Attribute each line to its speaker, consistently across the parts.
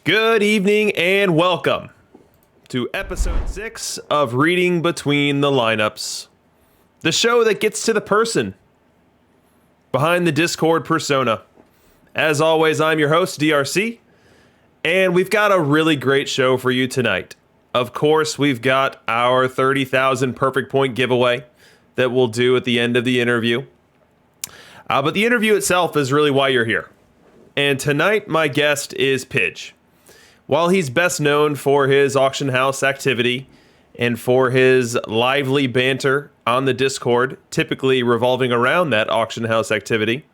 Speaker 1: Good evening and welcome to episode 6 of Reading Between the Lineups, the show that gets to the person behind the Discord persona. As always, I'm your host, DRC, and we've got a really great show for you tonight. Of course, we've got our 30,000 perfect point giveaway that we'll do at the end of the interview. But the interview itself is really why you're here. And tonight, my guest is Pidge. While he's best known for his auction house activity and for his lively banter on the Discord, typically revolving around that auction house activity,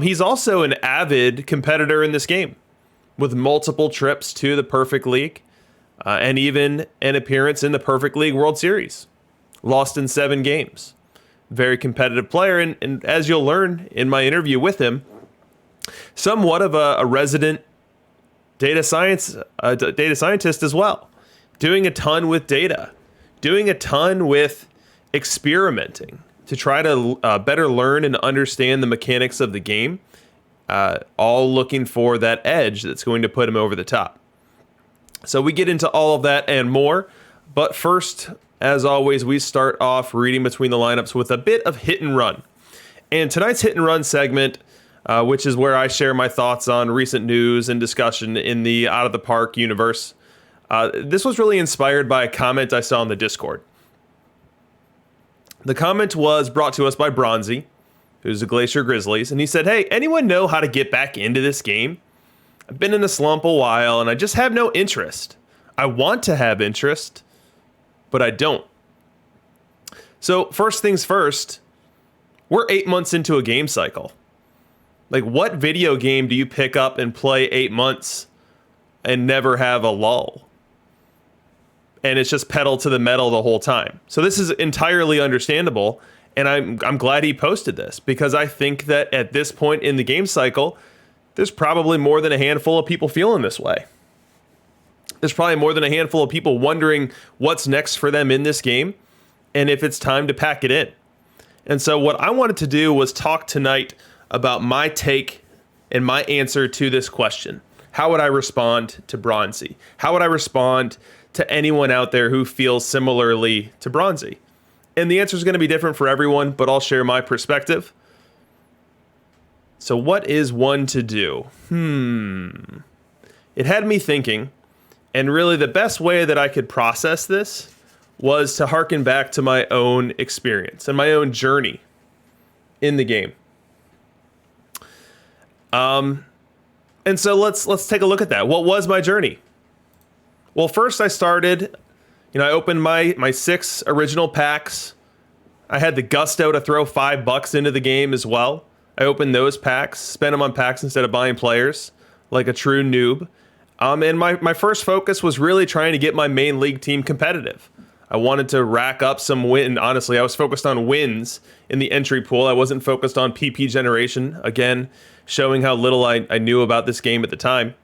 Speaker 1: he's also an avid competitor in this game, with multiple trips to the Perfect League and even an appearance in the Perfect League World Series. Lost in 7 games. Very competitive player, and as you'll learn in my interview with him, somewhat of a resident data scientist as well, doing a ton with data, doing a ton with experimenting to try to better learn and understand the mechanics of the game, all looking for that edge that's going to put him over the top. So we get into all of that and more, but first, as always, we start off reading between the lineups with a bit of hit and run. And tonight's hit and run segment, which is where I share my thoughts on recent news and discussion in the Out of the Park universe. This was really inspired by a comment I saw on the Discord. The comment was brought to us by Bronzy, who's a Glacier Grizzlies, and he said, "Hey, anyone know how to get back into this game? I've been in a slump a while, and I just have no interest. I want to have interest, but I don't." So first things first, we're 8 months into a game cycle. Like, what video game do you pick up and play 8 months and never have a lull? And it's just pedal to the metal the whole time. So this is entirely understandable, and I'm glad he posted this, because I think that at this point in the game cycle, there's probably more than a handful of people feeling this way. There's probably more than a handful of people wondering what's next for them in this game and if it's time to pack it in. And so what I wanted to do was talk tonight about my take and my answer to this question. How would I respond to Bronzy? How would I respond to anyone out there who feels similarly to Bronzy? And the answer is going to be different for everyone, but I'll share my perspective. So what is one to do? It had me thinking, and really the best way that I could process this was to harken back to my own experience and my own journey in the game. And so let's take a look at that. What was my journey? Well, first I started, I opened my 6 original packs. I had the gusto to throw $5 into the game as well. I opened those packs, spent them on packs instead of buying players, like a true noob. And my first focus was really trying to get my main league team competitive. I wanted to rack up some win. Honestly, I was focused on wins in the entry pool. I wasn't focused on PP generation. Again, showing how little I knew about this game at the time.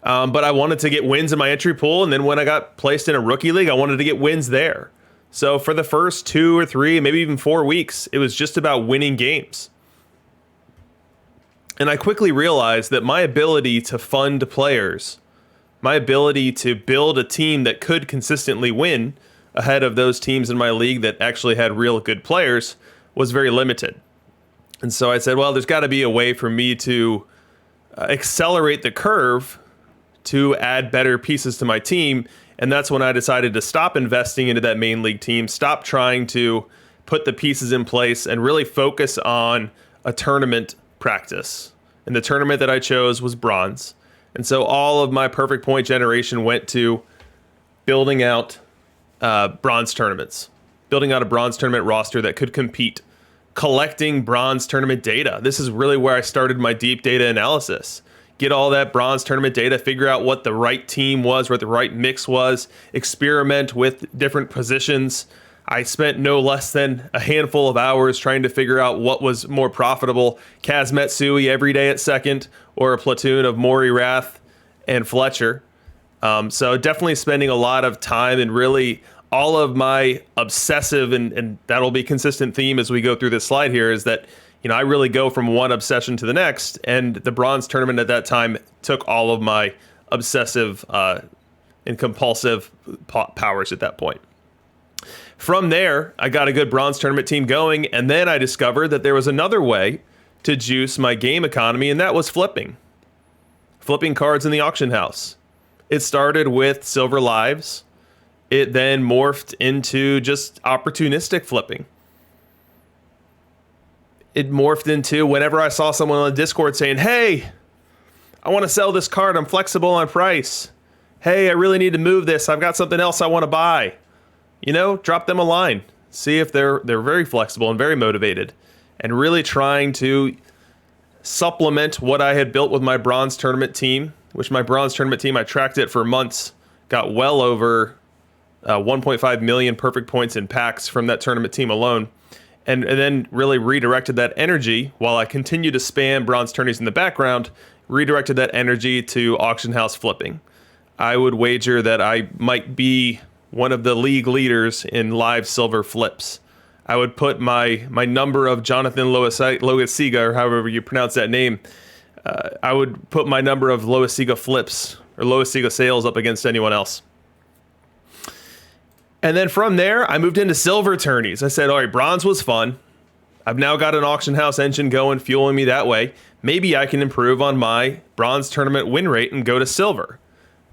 Speaker 1: But I wanted to get wins in my entry pool, and then when I got placed in a rookie league, I wanted to get wins there. So for the first 2 or 3, maybe even 4 weeks, it was just about winning games. And I quickly realized that my ability to fund players, my ability to build a team that could consistently win ahead of those teams in my league that actually had real good players, was very limited. And so I said, well, there's got to be a way for me to accelerate the curve to add better pieces to my team. And that's when I decided to stop investing into that main league team, stop trying to put the pieces in place, and really focus on a tournament practice and the tournament that I chose was bronze. And so all of my perfect point generation went to building out bronze tournaments, building out a bronze tournament roster that could compete, collecting bronze tournament data. This is really where I started my deep data analysis. Get all that bronze tournament data, figure out what the right team was, what the right mix was, experiment with different positions. I spent no less than a handful of hours trying to figure out what was more profitable, Kaz Metsui every day at second, or a platoon of Maury Rath and Fletcher. So definitely spending a lot of time, and really all of my obsessive, and that'll be consistent theme as we go through this slide here, is that I really go from one obsession to the next, and the bronze tournament at that time took all of my obsessive and compulsive powers at that point. From there, I got a good bronze tournament team going, and then I discovered that there was another way to juice my game economy, and that was flipping cards in the auction house. It started with silver lives. It then morphed into just opportunistic flipping. It morphed into whenever I saw someone on the Discord saying, hey, I want to sell this card. I'm flexible on price. Hey, I really need to move this. I've got something else I want to buy. Drop them a line. See if they're very flexible and very motivated, and really trying to supplement what I had built with my bronze tournament team, which my bronze tournament team, I tracked it for months, got well over 1.5 million perfect points in packs from that tournament team alone. And then really redirected that energy while I continue to spam bronze tourneys in the background, redirected that energy to auction house flipping. I would wager that I might be one of the league leaders in live silver flips. I would put my number of Jonathan Loasiga, or however you pronounce that name, I would put my number of Loasiga flips or Loasiga sales up against anyone else. And then from there, I moved into silver tourneys. I said, all right, bronze was fun. I've now got an auction house engine going, fueling me that way. Maybe I can improve on my bronze tournament win rate and go to silver,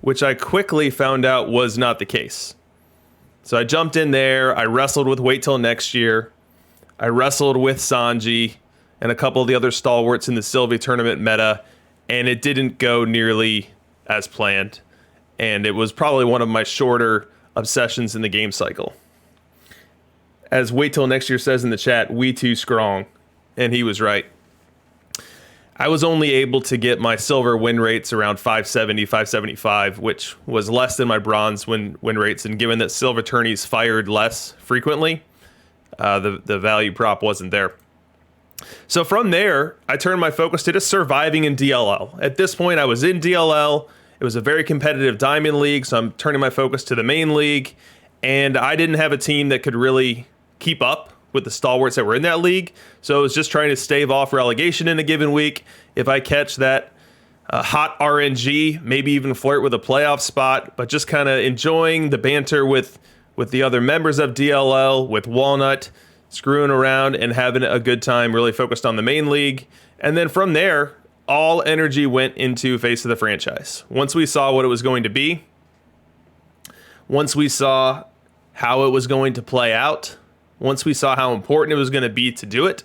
Speaker 1: which I quickly found out was not the case. So I jumped in there. I wrestled with Wait Till Next Year. I wrestled with Sanji and a couple of the other stalwarts in the Sylvie tournament meta, and it didn't go nearly as planned. And it was probably one of my shorter obsessions in the game cycle. As Wait Till Next Year says in the chat, we too strong. And he was right. I was only able to get my silver win rates around 570, 575, which was less than my bronze win rates. And given that silver tourneys fired less frequently, the value prop wasn't there. So from there, I turned my focus to just surviving in DLL. At this point, I was in DLL. It was a very competitive diamond league, so I'm turning my focus to the main league. And I didn't have a team that could really keep up with the stalwarts that were in that league. So I was just trying to stave off relegation in a given week. If I catch that hot RNG, maybe even flirt with a playoff spot, but just kind of enjoying the banter with the other members of DLL, with Walnut, screwing around and having a good time, really focused on the main league. And then from there, all energy went into Face of the Franchise. Once we saw what it was going to be, once we saw how it was going to play out, once we saw how important it was going to be to do it,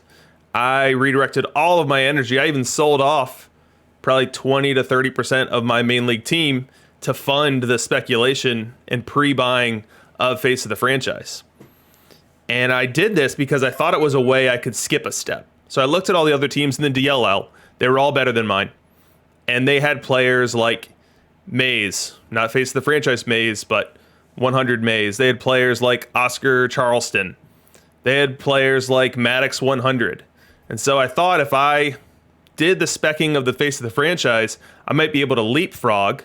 Speaker 1: I redirected all of my energy. I even sold off probably 20 to 30% of my main league team to fund the speculation and pre-buying of Face of the Franchise. And I did this because I thought it was a way I could skip a step. So I looked at all the other teams in the DLL. They were all better than mine. And they had players like Maze, not Face of the Franchise Maze, but 100 Maze. They had players like Oscar Charleston. They had players like Maddox 100. And so I thought if I did the specking of the Face of the Franchise, I might be able to leapfrog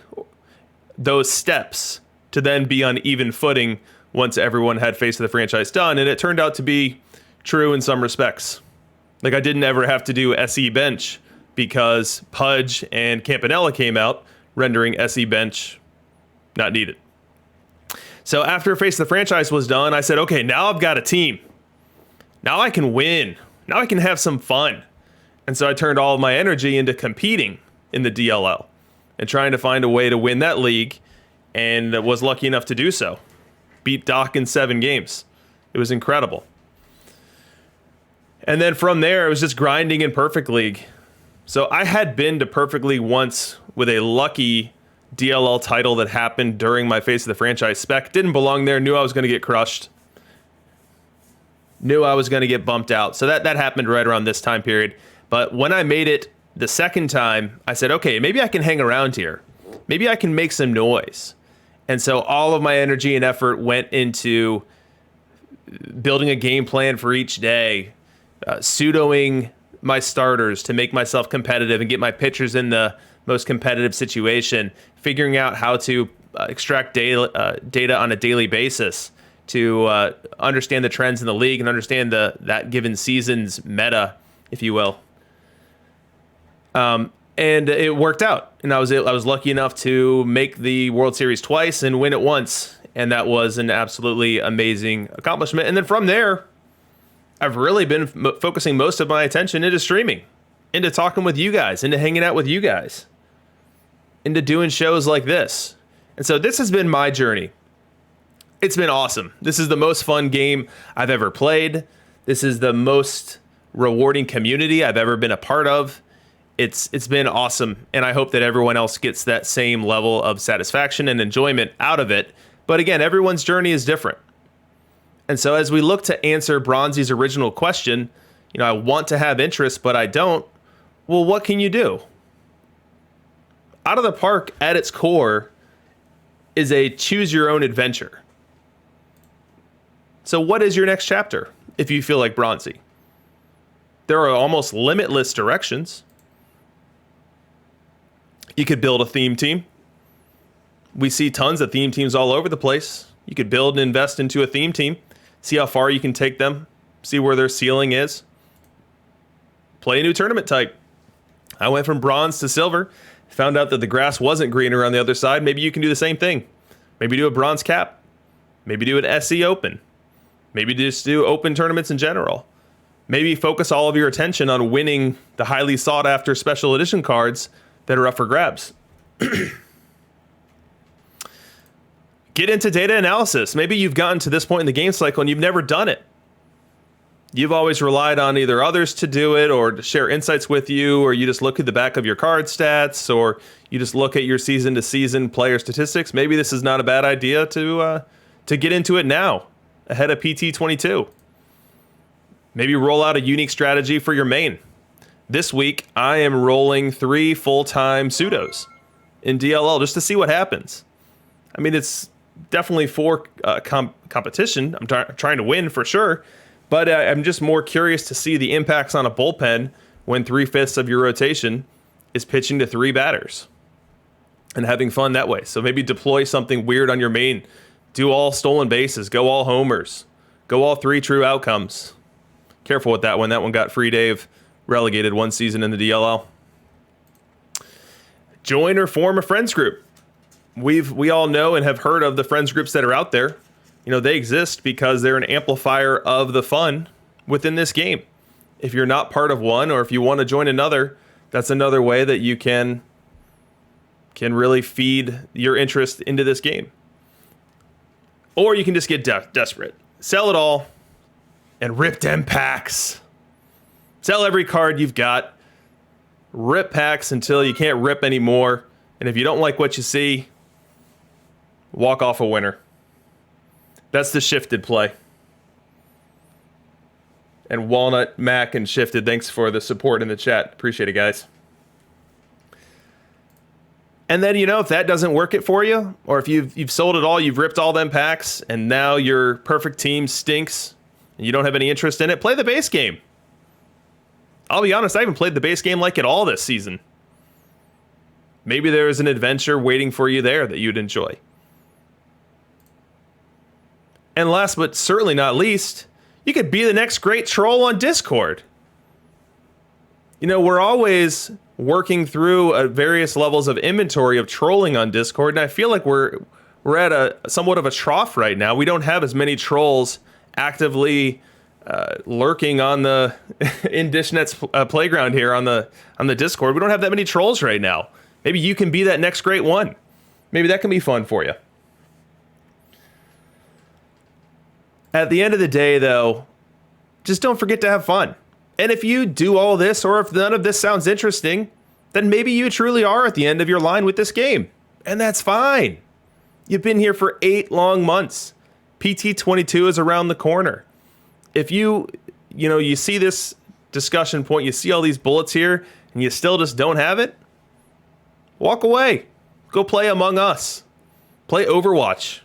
Speaker 1: those steps to then be on even footing once everyone had Face of the Franchise done. And it turned out to be true in some respects. Like I didn't ever have to do SE bench because Pudge and Campanella came out, rendering SE bench not needed. So after Face of the Franchise was done, I said, okay, now I've got a team. Now I can win. Now I can have some fun. And so I turned all of my energy into competing in the DLL and trying to find a way to win that league, and was lucky enough to do so. Beat Doc in 7 games. It was incredible. And then from there, it was just grinding in Perfect League. So I had been to Perfectly once with a lucky DLL title that happened during my Face of the Franchise spec. Didn't belong there. Knew I was going to get crushed. Knew I was going to get bumped out. So that happened right around this time period. But when I made it the second time, I said, okay, maybe I can hang around here. Maybe I can make some noise. And so all of my energy and effort went into building a game plan for each day, pseudoing my starters to make myself competitive and get my pitchers in the most competitive situation, figuring out how to extract data on a daily basis to understand the trends in the league and understand that given season's meta, if you will. And it worked out. And I was lucky enough to make the World Series twice and win it once. And that was an absolutely amazing accomplishment. And then from there, I've really been focusing most of my attention into streaming, into talking with you guys, into hanging out with you guys, into doing shows like this. And so this has been my journey. It's been awesome. This is the most fun game I've ever played. This is the most rewarding community I've ever been a part of. It's been awesome, and I hope that everyone else gets that same level of satisfaction and enjoyment out of it. But again, everyone's journey is different. And so as we look to answer Bronzy's original question, I want to have interest, but I don't. Well, what can you do? Out of the Park, at its core, is a choose your own adventure. So what is your next chapter, if you feel like Bronzy? There are almost limitless directions. You could build a theme team. We see tons of theme teams all over the place. You could build and invest into a theme team, see how far you can take them, see where their ceiling is. Play a new tournament type. I went from bronze to silver, found out that the grass wasn't greener on the other side. Maybe you can do the same thing. Maybe do a bronze cap. Maybe do an SC Open. Maybe just do open tournaments in general. Maybe focus all of your attention on winning the highly sought after special edition cards that are up for grabs. Get into data analysis. Maybe you've gotten to this point in the game cycle and you've never done it. You've always relied on either others to do it or to share insights with you, or you just look at the back of your card stats, or you just look at your season to season player statistics. Maybe this is not a bad idea to get into it now, ahead of PT 22. Maybe roll out a unique strategy for your main. This week, I am rolling 3 full-time pseudos in DLL just to see what happens. I mean, it's definitely for competition. I'm trying to win for sure, but I'm just more curious to see the impacts on a bullpen when 3/5 of your rotation is pitching to 3 batters and having fun that way. So maybe deploy something weird on your main. Do all stolen bases. Go all homers. Go all 3 true outcomes. Careful with that one. That one got Free Dave relegated one season in the DLL. Join or form a friends group. We all know and have heard of the friends groups that are out there. They exist because they're an amplifier of the fun within this game. If you're not part of one, or if you want to join another, that's another way that you can really feed your interest into this game. Or you can just get desperate. Sell it all and rip them packs. Sell every card you've got. Rip packs until you can't rip anymore. And if you don't like what you see, walk off a winner. That's the shifted play. And Walnut, Mac, and Shifted, thanks for the support in the chat. Appreciate it, guys. And then, if that doesn't work it for you, or if you've sold it all, you've ripped all them packs, and now your perfect team stinks, and you don't have any interest in it, play the base game. I'll be honest, I haven't played the base game like at all this season. Maybe there's an adventure waiting for you there that you'd enjoy. And last but certainly not least, you could be the next great troll on Discord. We're always working through various levels of inventory of trolling on Discord, and I feel like we're at a somewhat of a trough right now. We don't have as many trolls actively lurking on the in Dishnet's playground here on the Discord. We don't have that many trolls right now. Maybe you can be that next great one. Maybe that can be fun for you. At the end of the day, though, just don't forget to have fun. And if you do all this, or if none of this sounds interesting, then maybe you truly are at the end of your line with this game. And that's fine. You've been here for 8 long months. PT22 is around the corner. If you see this discussion point, you see all these bullets here, and you still just don't have it, walk away. Go play Among Us. Play Overwatch.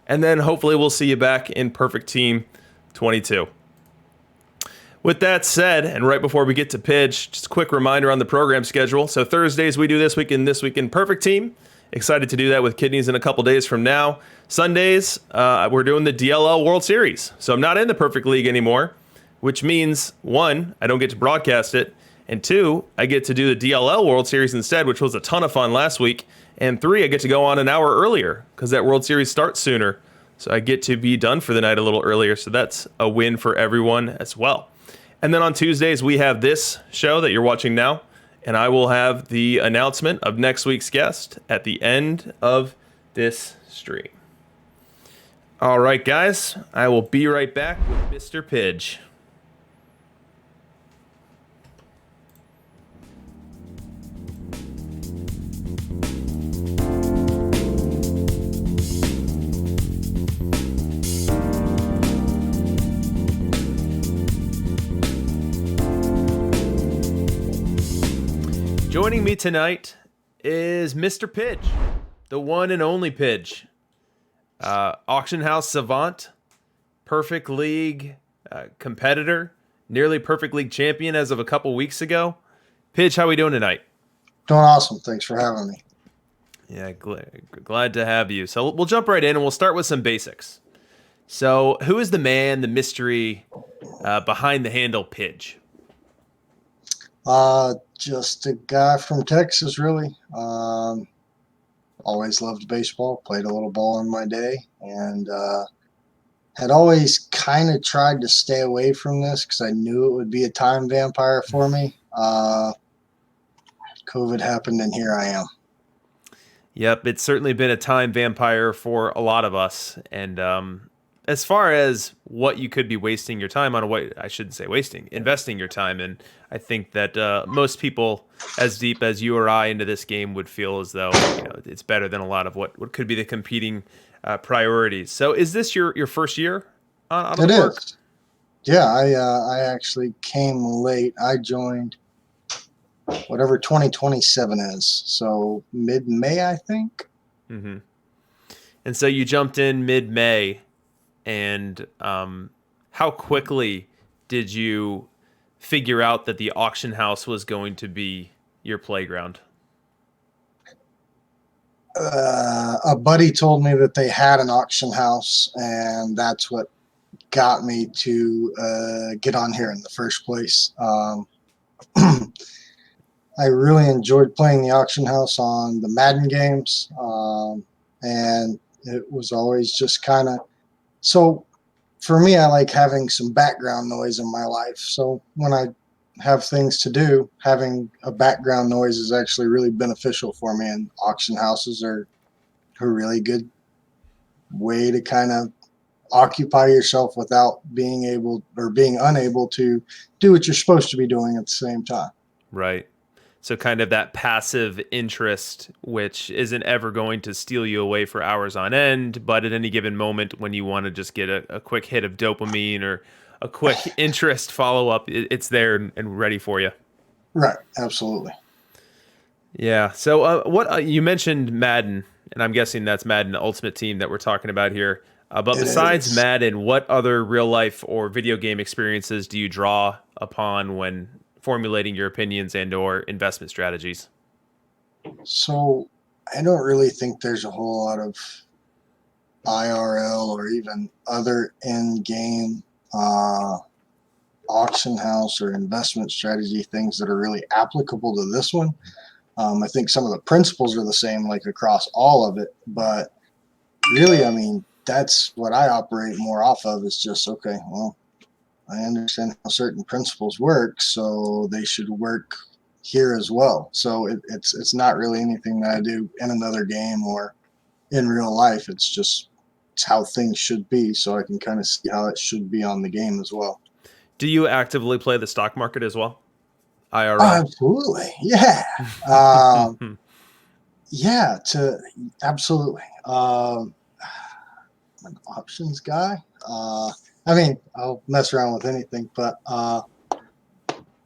Speaker 1: And then hopefully we'll see you back in Perfect Team 22. With that said, and right before we get to Pidge, just a quick reminder on the program schedule. So Thursdays we do This Week in Perfect Team. Excited to do that with Kidneys in a couple days from now. Sundays, we're doing the DLL World Series. So I'm not in the Perfect League anymore, which means, 1, I don't get to broadcast it, and 2, I get to do the DLL World Series instead, which was a ton of fun last week, and 3, I get to go on an hour earlier because that World Series starts sooner. So I get to be done for the night a little earlier, so that's a win for everyone as well. And then on Tuesdays, we have this show that you're watching now, and I will have the announcement of next week's guest at the end of this stream. All right, guys, I will be right back with Mr. Pidge. Joining me tonight is Mr. Pidge, the one and only Pidge. Auction house savant, Perfect League competitor, nearly Perfect League champion as of a couple weeks ago. Pidge, how are we doing tonight?
Speaker 2: Doing awesome. Thanks for having me.
Speaker 1: Yeah, glad to have you. So we'll jump right in and we'll start with some basics. So who is the man, the mystery behind the handle Pidge?
Speaker 2: Just a guy from Texas, really. Always loved baseball, played a little ball in my day, and had always kind of tried to stay away from this because I knew it would be a time vampire for me. COVID happened, and here I am.
Speaker 1: Yep, it's certainly been a time vampire for a lot of us. And as far as what you could be wasting your time on, what I shouldn't say wasting, investing your time in, I think that most people as deep as you or I into this game would feel as though it's better than a lot of what could be the competing priorities. So is this your first year on the work?
Speaker 2: It is. Yeah, I actually came late. I joined whatever 2027 is, so mid-May, I think.
Speaker 1: Mm-hmm. And so you jumped in mid-May, and how quickly did you figure out that the auction house was going to be your playground?
Speaker 2: A buddy told me that they had an auction house, and that's what got me to get on here in the first place. I really enjoyed playing the auction house on the Madden games, and it was always just kind of so. For me, I like having some background noise in my life. So when I have things to do, having a background noise is actually really beneficial for me. And auction houses are a really good way to kind of occupy yourself without being able or being unable to do what you're supposed to be doing at the same time.
Speaker 1: Right. So kind of that passive interest, which isn't ever going to steal you away for hours on end, but at any given moment when you want to just get a quick hit of dopamine or a quick interest follow-up, it's there and ready for you.
Speaker 2: Right. Absolutely.
Speaker 1: Yeah. So what you mentioned Madden, and I'm guessing that's Madden Ultimate Team that we're talking about here. But besides Madden, what other real-life or video game experiences do you draw upon when formulating your opinions and or investment strategies?
Speaker 2: So I don't really think there's a whole lot of IRL or even other in-game auction house or investment strategy things that are really applicable to this one. I think some of the principles are the same, like across all of it, but really, I mean, that's what I operate more off of is just, okay, well, I understand how certain principles work, so they should work here as well. So it's not really anything that I do in another game or in real life. It's how things should be, so I can kind of see how it should be on the game as well.
Speaker 1: Do you actively play the stock market as well?
Speaker 2: Oh,
Speaker 1: IRL?
Speaker 2: absolutely. Yeah. Um, yeah, absolutely. An options guy. I mean, I'll mess around with anything, but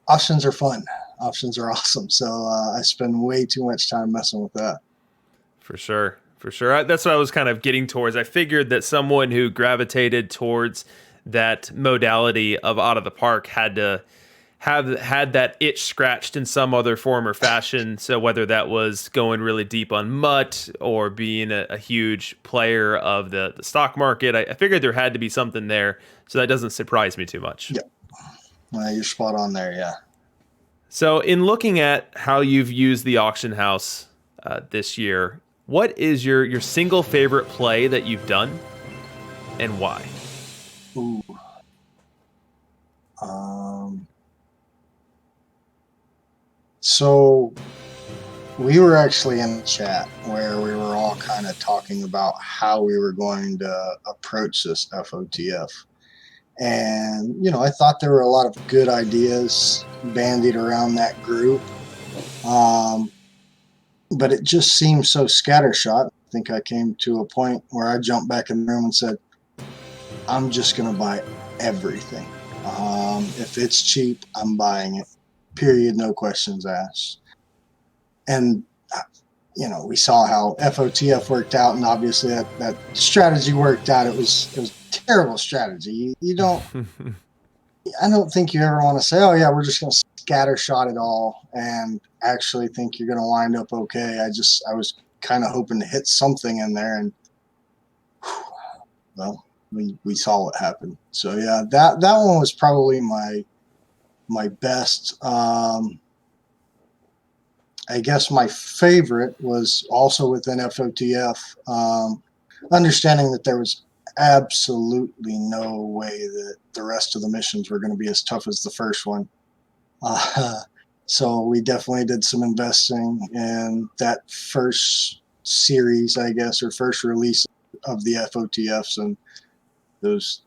Speaker 2: options are fun. Options are awesome. So I spend way too much time messing with that.
Speaker 1: For sure. For sure. That's what I was kind of getting towards. I figured that someone who gravitated towards that modality of out of the park had to have had that itch scratched in some other form or fashion. So whether that was going really deep on MUT or being a huge player of the stock market, I figured there had to be something there. So that doesn't surprise me too much.
Speaker 2: Yeah, you're spot on there. Yeah.
Speaker 1: So, in looking at how you've used the auction house this year, what is your single favorite play that you've done, and why?
Speaker 2: Ooh. Um, so we were actually in the chat where we were all kind of talking about how we were going to approach this FOTF. And, I thought there were a lot of good ideas bandied around that group. Um, but it just seemed so scattershot. I think I came to a point where I jumped back in the room and said, I'm just going to buy everything. If it's cheap, I'm buying it. Period. No questions asked. And we saw how FOTF worked out, and obviously that strategy worked out. It was a terrible strategy. You don't. I don't think you ever want to say, "Oh yeah, we're just going to scatter shot it all," and actually think you're going to wind up okay. I was kind of hoping to hit something in there, and well, we saw what happened. So yeah, that one was probably my best. I guess my favorite was also within FOTF, understanding that there was absolutely no way that the rest of the missions were going to be as tough as the first one. So we definitely did some investing in that first series, I guess, or first release of the FOTFs, and those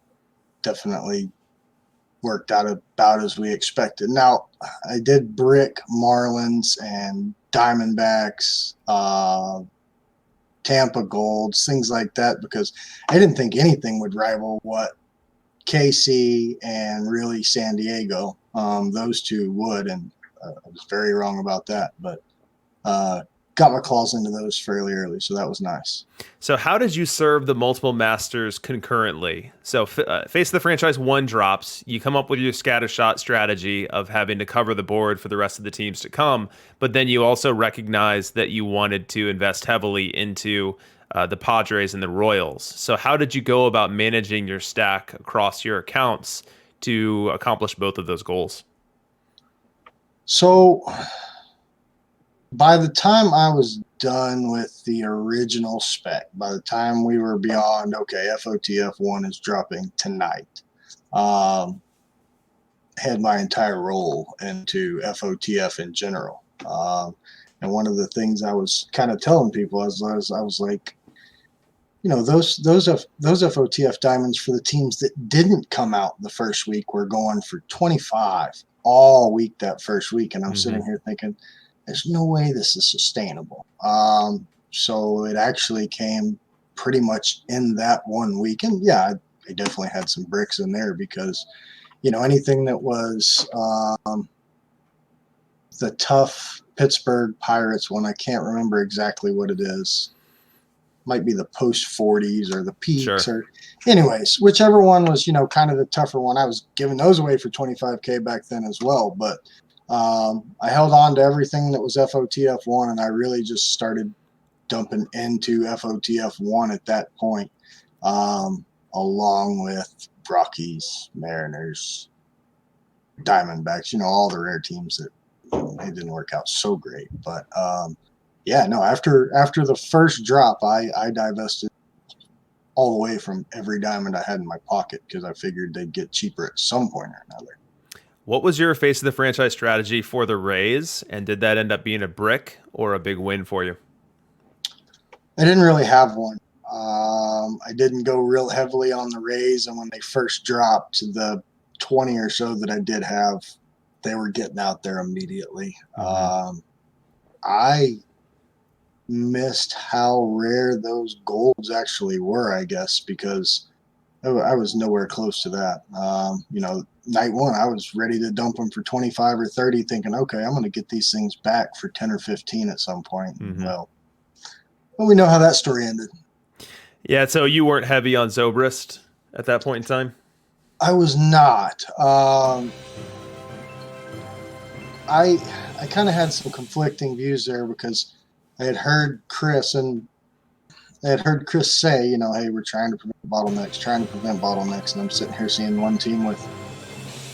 Speaker 2: definitely worked out about as we expected. Now, I did brick Marlins and Diamondbacks, Tampa Golds, things like that, because I didn't think anything would rival what KC and really San Diego, those two would, and I was very wrong about that, but got my claws into those fairly early, so that was nice.
Speaker 1: So, how did you serve the multiple masters concurrently? So, Face of the Franchise 1 drops, you come up with your scattershot strategy of having to cover the board for the rest of the teams to come, but then you also recognize that you wanted to invest heavily into the Padres and the Royals. So, how did you go about managing your stack across your accounts to accomplish both of those goals?
Speaker 2: So, by the time I was done with the original spec, by the time we were beyond, okay, FOTF 1 is dropping tonight, had my entire role into FOTF in general. And one of the things I was kind of telling people I was like, those FOTF diamonds for the teams that didn't come out the first week were going for 25 all week that first week, and I'm sitting here thinking, there's no way this is sustainable. So it actually came pretty much in that 1 week, and yeah, I definitely had some bricks in there because anything that was the tough Pittsburgh Pirates one, I can't remember exactly what it is. Might be the post 40s or the peaks,
Speaker 1: Sure.
Speaker 2: or anyways, whichever one was, kind of the tougher one. I was giving those away for 25K back then as well, but I held on to everything that was FOTF 1, and I really just started dumping into FOTF 1 at that point, along with Rockies, Mariners, Diamondbacks, all the rare teams that it didn't work out so great. But yeah, no, after the first drop, I divested all the way from every diamond I had in my pocket because I figured they'd get cheaper at some point or another.
Speaker 1: What was your Face of the Franchise strategy for the Rays, and did that end up being a brick or a big win for you?
Speaker 2: I didn't really have one. I didn't go real heavily on the Rays, and when they first dropped, the 20 or so that I did have, they were getting out there immediately. I missed how rare those golds actually were, I guess, because I was nowhere close to that. Night one, I was ready to dump them for 25 or 30, thinking, okay, I'm going to get these things back for 10 or 15 at some point. Well, we know how that story ended.
Speaker 1: Yeah, so you weren't heavy on Zobrist at that point in time?
Speaker 2: I was not. I kind of had some conflicting views there because I had heard Chris say, hey, we're trying to prevent bottlenecks, and I'm sitting here seeing one team with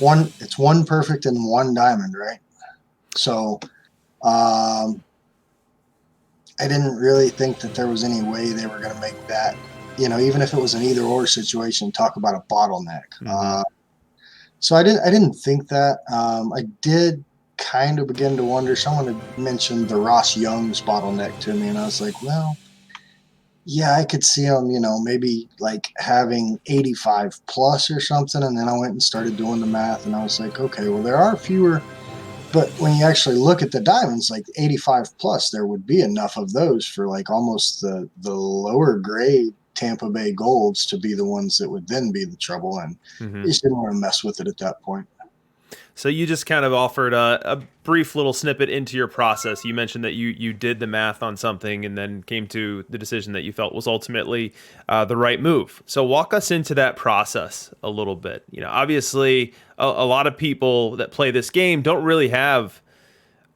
Speaker 2: one perfect and one diamond, right? So I didn't really think that there was any way they were going to make that, even if it was an either or situation, talk about a bottleneck. So I didn't think that. I did kind of begin to wonder. Someone had mentioned the Ross Young's bottleneck to me, and I was like, well, yeah, I could see them, maybe like having 85 plus or something. And then I went and started doing the math, and I was like, okay, well, there are fewer. But when you actually look at the diamonds, like 85 plus, there would be enough of those for like almost the lower grade Tampa Bay Golds to be the ones that would then be the trouble. And you just didn't want to mess with it at that point.
Speaker 1: So you just kind of offered a brief little snippet into your process. You mentioned that you did the math on something and then came to the decision that you felt was ultimately the right move. So walk us into that process a little bit. Obviously, a lot of people that play this game don't really have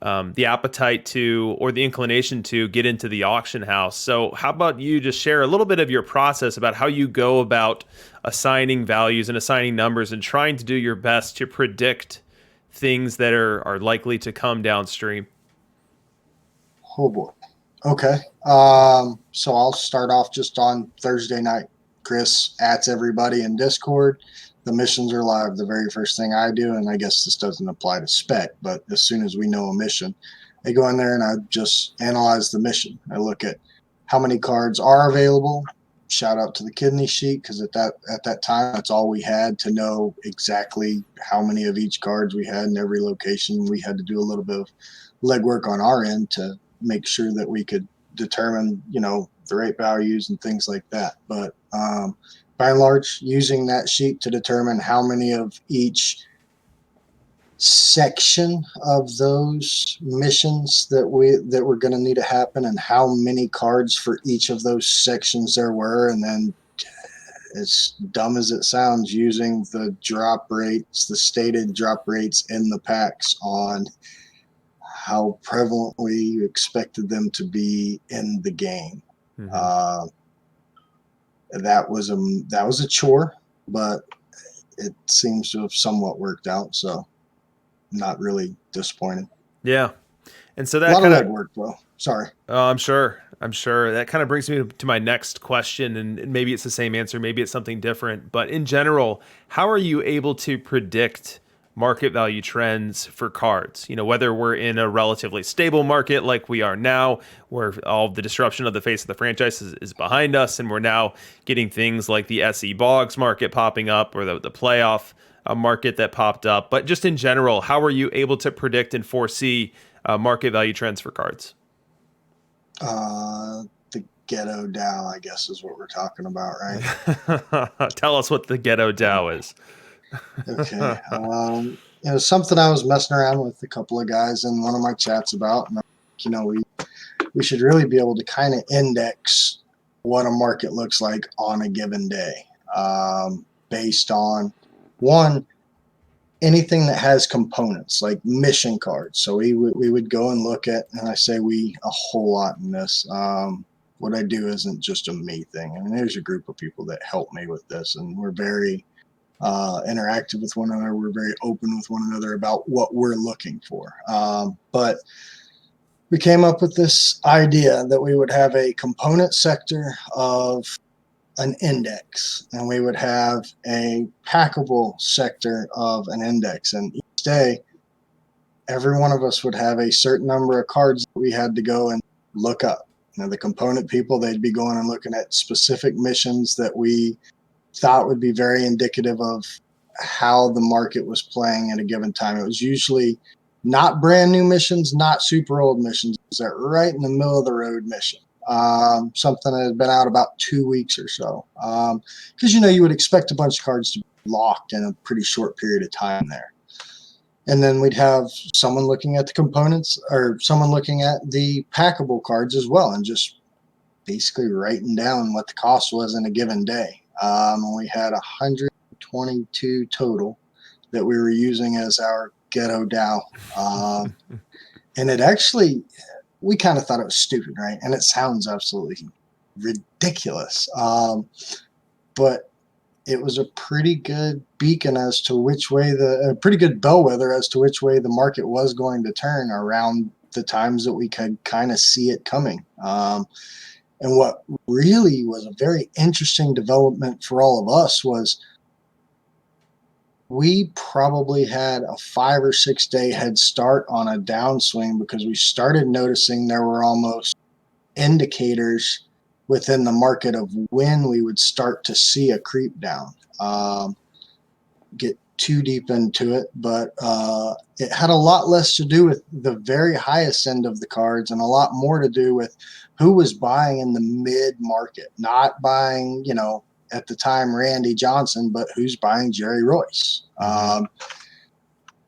Speaker 1: the appetite to or the inclination to get into the auction house. So how about you just share a little bit of your process about how you go about assigning values and assigning numbers and trying to do your best to predict things that are likely to come downstream?
Speaker 2: Oh boy. Okay. So I'll start off just on Thursday night. Chris adds everybody in Discord. The missions are live. The very first thing I do, and I guess this doesn't apply to spec, but as soon as we know a mission, I go in there and I just analyze the mission. I look at how many cards are available. Shout out to the kidney sheet, because at that time, that's all we had to know exactly how many of each cards we had in every location. We had to do a little bit of legwork on our end to make sure that we could determine, the rate values and things like that. But by and large, using that sheet to determine how many of each section of those missions that were going to need to happen, and how many cards for each of those sections there were, and then, as dumb as it sounds, using the drop rates, the stated drop rates in the packs on how prevalently you expected them to be in the game. That was a chore, but it seems to have somewhat worked out. So not really disappointed.
Speaker 1: Yeah. And so that
Speaker 2: a lot
Speaker 1: kind
Speaker 2: of legwork, though. Sorry.
Speaker 1: I'm sure. That kind of brings me to my next question, and maybe it's the same answer, maybe it's something different. But in general, how are you able to predict market value trends for cards? Whether we're in a relatively stable market like we are now, where all the disruption of the face of the franchise is behind us, and we're now getting things like the SE Boggs market popping up, or the playoff market that popped up. But just in general, how are you able to predict and foresee market value trends for cards?
Speaker 2: The ghetto Dow, I guess, is what we're talking about, right?
Speaker 1: Tell us what the ghetto Dow is.
Speaker 2: Okay. Something I was messing around with a couple of guys in one of my chats about, and we should really be able to kind of index what a market looks like on a given day, based on anything that has components like mission cards. So we would go and look at, and I say we a whole lot in this. What I do isn't just a me thing. I mean, there's a group of people that help me with this, and we're very interactive with one another. We're very open with one another about what we're looking for. But we came up with this idea that we would have a component sector of an index, and we would have a packable sector of an index. And each day, every one of us would have a certain number of cards that we had to go and look up. The component people, they'd be going and looking at specific missions that we thought would be very indicative of how the market was playing at a given time. It was usually not brand new missions, not super old missions. It was that right in the middle of the road mission. Something that had been out about 2 weeks or so. Because, you would expect a bunch of cards to be locked in a pretty short period of time there. And then we'd have someone looking at the components or someone looking at the packable cards as well and just basically writing down what the cost was in a given day. We had 122 total that we were using as our ghetto Dow. And it actually, we kind of thought it was stupid, right? And it sounds absolutely ridiculous. But it was a pretty good beacon as to which way a pretty good bellwether as to which way the market was going to turn around the times that we could kind of see it coming. And what really was a very interesting development for all of us was we probably had a 5 or 6 day head start on a downswing because we started noticing there were almost indicators within the market of when we would start to see a creep down. Get too deep into it, but it had a lot less to do with the very highest end of the cards and a lot more to do with who was buying in the mid market, not buying, at the time Randy Johnson, but who's buying Jerry Royce. And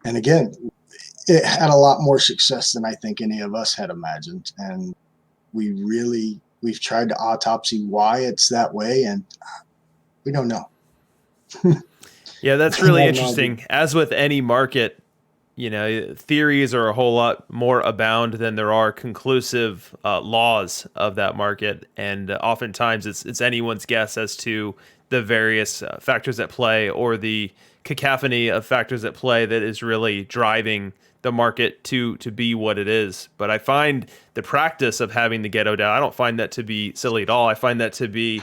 Speaker 2: again, it had a lot more success than I think any of us had imagined. And we've tried to autopsy why it's that way, and we don't know.
Speaker 1: Yeah, that's really interesting. As with any market, theories are a whole lot more abound than there are conclusive laws of that market, and oftentimes it's anyone's guess as to the various factors at play or the cacophony of factors at play that is really driving the market to be what it is. But I find the practice of having the ghetto down, I don't find that to be silly at all. I find that to be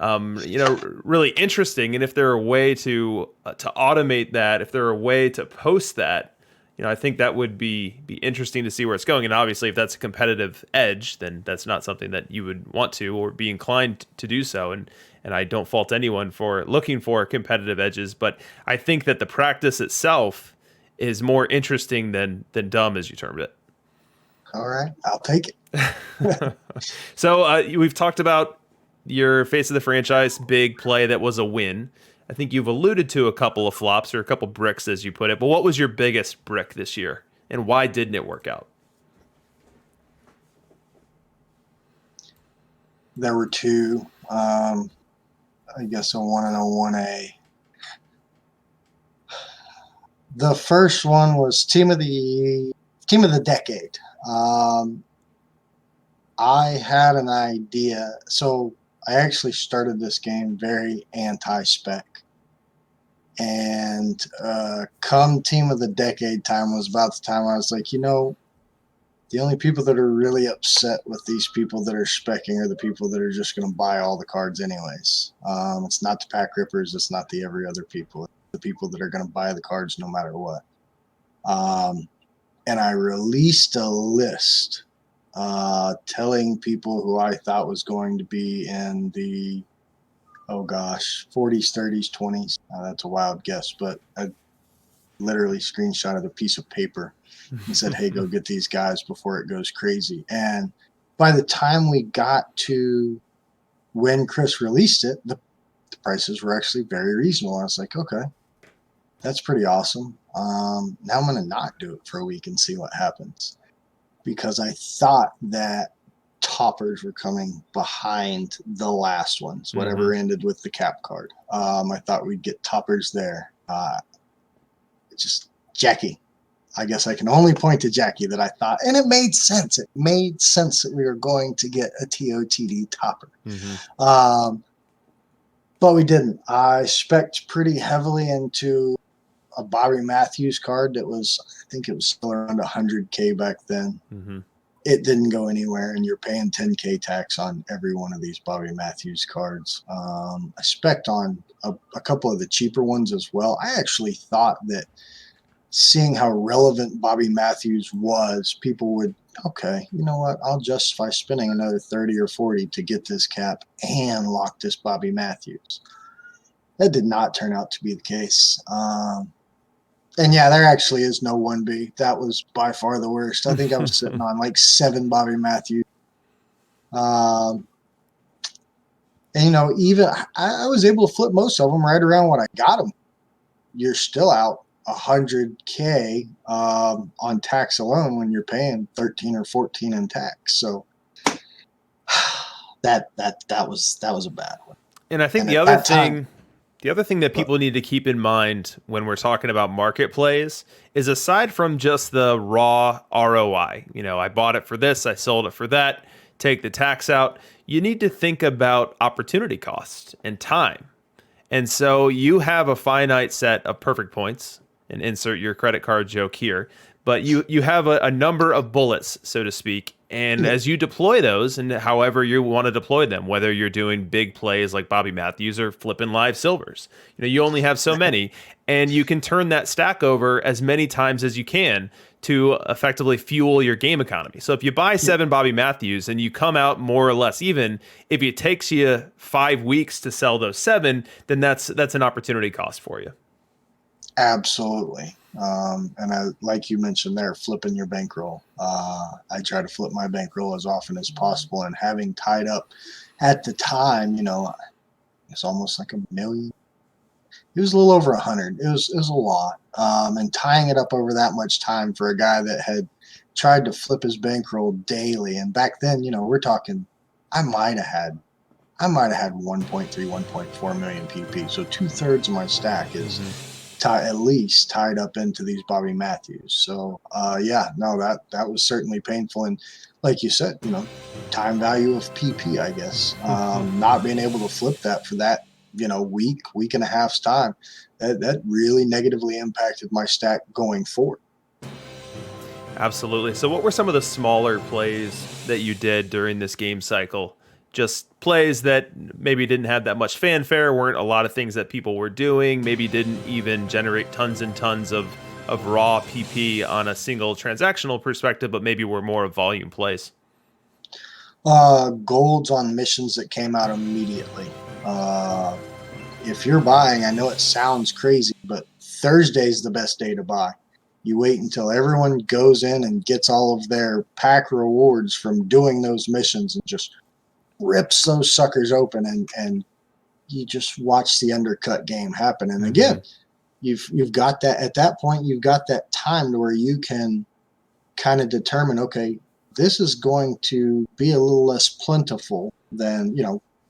Speaker 1: really interesting. And if there are a way to automate that, if there are a way to post that, I think that would be interesting to see where it's going. And obviously, if that's a competitive edge, then that's not something that you would want to or be inclined to do so. And I don't fault anyone for looking for competitive edges, but I think that the practice itself is more interesting than dumb, as you termed it.
Speaker 2: All right, I'll take it.
Speaker 1: So we've talked about your face of the franchise big play that was a win. I think you've alluded to a couple of flops or a couple bricks, as you put it. But what was your biggest brick this year, and why didn't it work out?
Speaker 2: There were two. I guess a 1 and a 1A. The first one was team of the decade. I had an idea. So I actually started this game very anti-spec. And come team of the decade time was about the time I was like, the only people that are really upset with these people that are specking are the people that are just going to buy all the cards anyways. It's not the pack rippers. It's not the every other people. It's the people that are going to buy the cards no matter what. And I released a list telling people who I thought was going to be in the 40s, 30s, 20s. That's a wild guess, but I literally screenshotted a piece of paper and said, hey, go get these guys before it goes crazy. And by the time we got to when Chris released it, the prices were actually very reasonable. I was like, okay, that's pretty awesome. Now I'm going to not do it for a week and see what happens, because I thought that toppers were coming behind the last ones, whatever ended with the cap card. I thought we'd get toppers there. Just Jackie. I guess I can only point to Jackie that I thought, and it made sense. It made sense that we were going to get a TOTD topper. But we didn't. I spec'd pretty heavily into a Bobby Matthews card that was, I think it was still around 100K back then. It didn't go anywhere, and you're paying 10K tax on every one of these Bobby Matthews cards. I spec'd on a couple of the cheaper ones as well. I actually thought that seeing how relevant Bobby Matthews was, people would, okay, you know what, I'll justify spending another 30 or 40 to get this cap and lock this Bobby Matthews. That did not turn out to be the case. And yeah, there actually is no 1B. That was by far the worst. I think I was sitting on like 7 Bobby Matthews. Um, and even I was able to flip most of them right around when I got them. You're still out 100K on tax alone when you're paying 13 or 14 in tax. So that was a bad one.
Speaker 1: And I think
Speaker 2: And
Speaker 1: the
Speaker 2: at
Speaker 1: other
Speaker 2: that time,
Speaker 1: thing The other thing that people need to keep in mind when we're talking about market plays is aside from just the raw ROI, I bought it for this, I sold it for that, take the tax out, you need to think about opportunity cost and time. And so you have a finite set of perfect points, and insert your credit card joke here, but you have a number of bullets, so to speak. And as you deploy those, and however you want to deploy them, whether you're doing big plays like Bobby Matthews or flipping live silvers, you only have so many, and you can turn that stack over as many times as you can to effectively fuel your game economy. So if you buy 7 Bobby Matthews and you come out more or less even, if it takes you 5 weeks to sell those 7, then that's an opportunity cost for you.
Speaker 2: absolutely. And like you mentioned there, flipping your bankroll. I try to flip my bankroll as often as possible, and having tied up at the time, it's almost like a million. It was a little over 100. It was a lot. And tying it up over that much time for a guy that had tried to flip his bankroll daily. And back then, we're talking, I might have had 1.3, 1.4 million PP. So 2/3 of my stack is at least tied up into these Bobby Matthews. So yeah, no, that was certainly painful. And like you said, time value of PP, I guess. Not being able to flip that for that, week and a half's time, that really negatively impacted my stack going forward.
Speaker 1: Absolutely. So what were some of the smaller plays that you did during this game cycle? Just plays that maybe didn't have that much fanfare, weren't a lot of things that people were doing, maybe didn't even generate tons and tons of raw PP on a single transactional perspective, but maybe were more of volume plays.
Speaker 2: Golds on missions that came out immediately. If you're buying, I know it sounds crazy, but Thursday's the best day to buy. You wait until everyone goes in and gets all of their pack rewards from doing those missions and just rips those suckers open, and you just watch the undercut game happen. And again, you've got that at that point, you've got that time to where you can kind of determine, okay, this is going to be a little less plentiful than,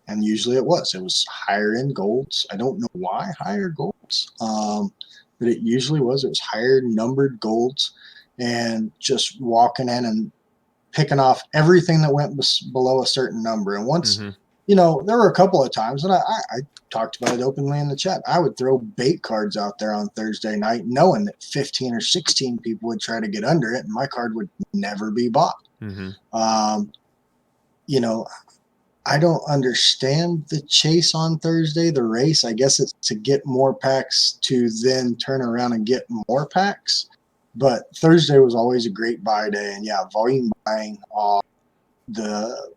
Speaker 2: and usually it was higher end golds. I don't know why higher golds, but it usually was. It was higher numbered golds, and just walking in and picking off everything that went below a certain number. And once, there were a couple of times, and I talked about it openly in the chat. I would throw bait cards out there on Thursday night, knowing that 15 or 16 people would try to get under it, and my card would never be bought. I don't understand the chase on Thursday, the race. I guess it's to get more packs to then turn around and get more packs. But Thursday was always a great buy day. And yeah, volume buying off the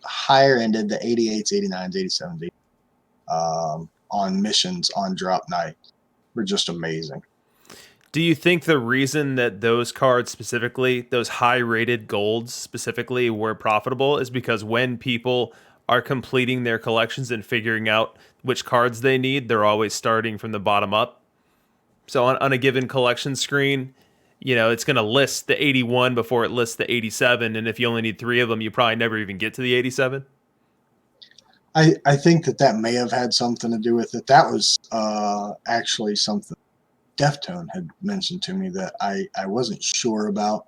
Speaker 2: higher ended, the 88s, 89s, 87s, on missions on drop night were just amazing.
Speaker 1: Do you think the reason that those cards specifically, those high rated golds specifically, were profitable is because when people are completing their collections and figuring out which cards they need, they're always starting from the bottom up? So on a given collection screen, it's going to list the 81 before it lists the 87. And if you only need 3 of them, you probably never even get to the 87.
Speaker 2: I think that may have had something to do with it. That was actually something Deftone had mentioned to me that I wasn't sure about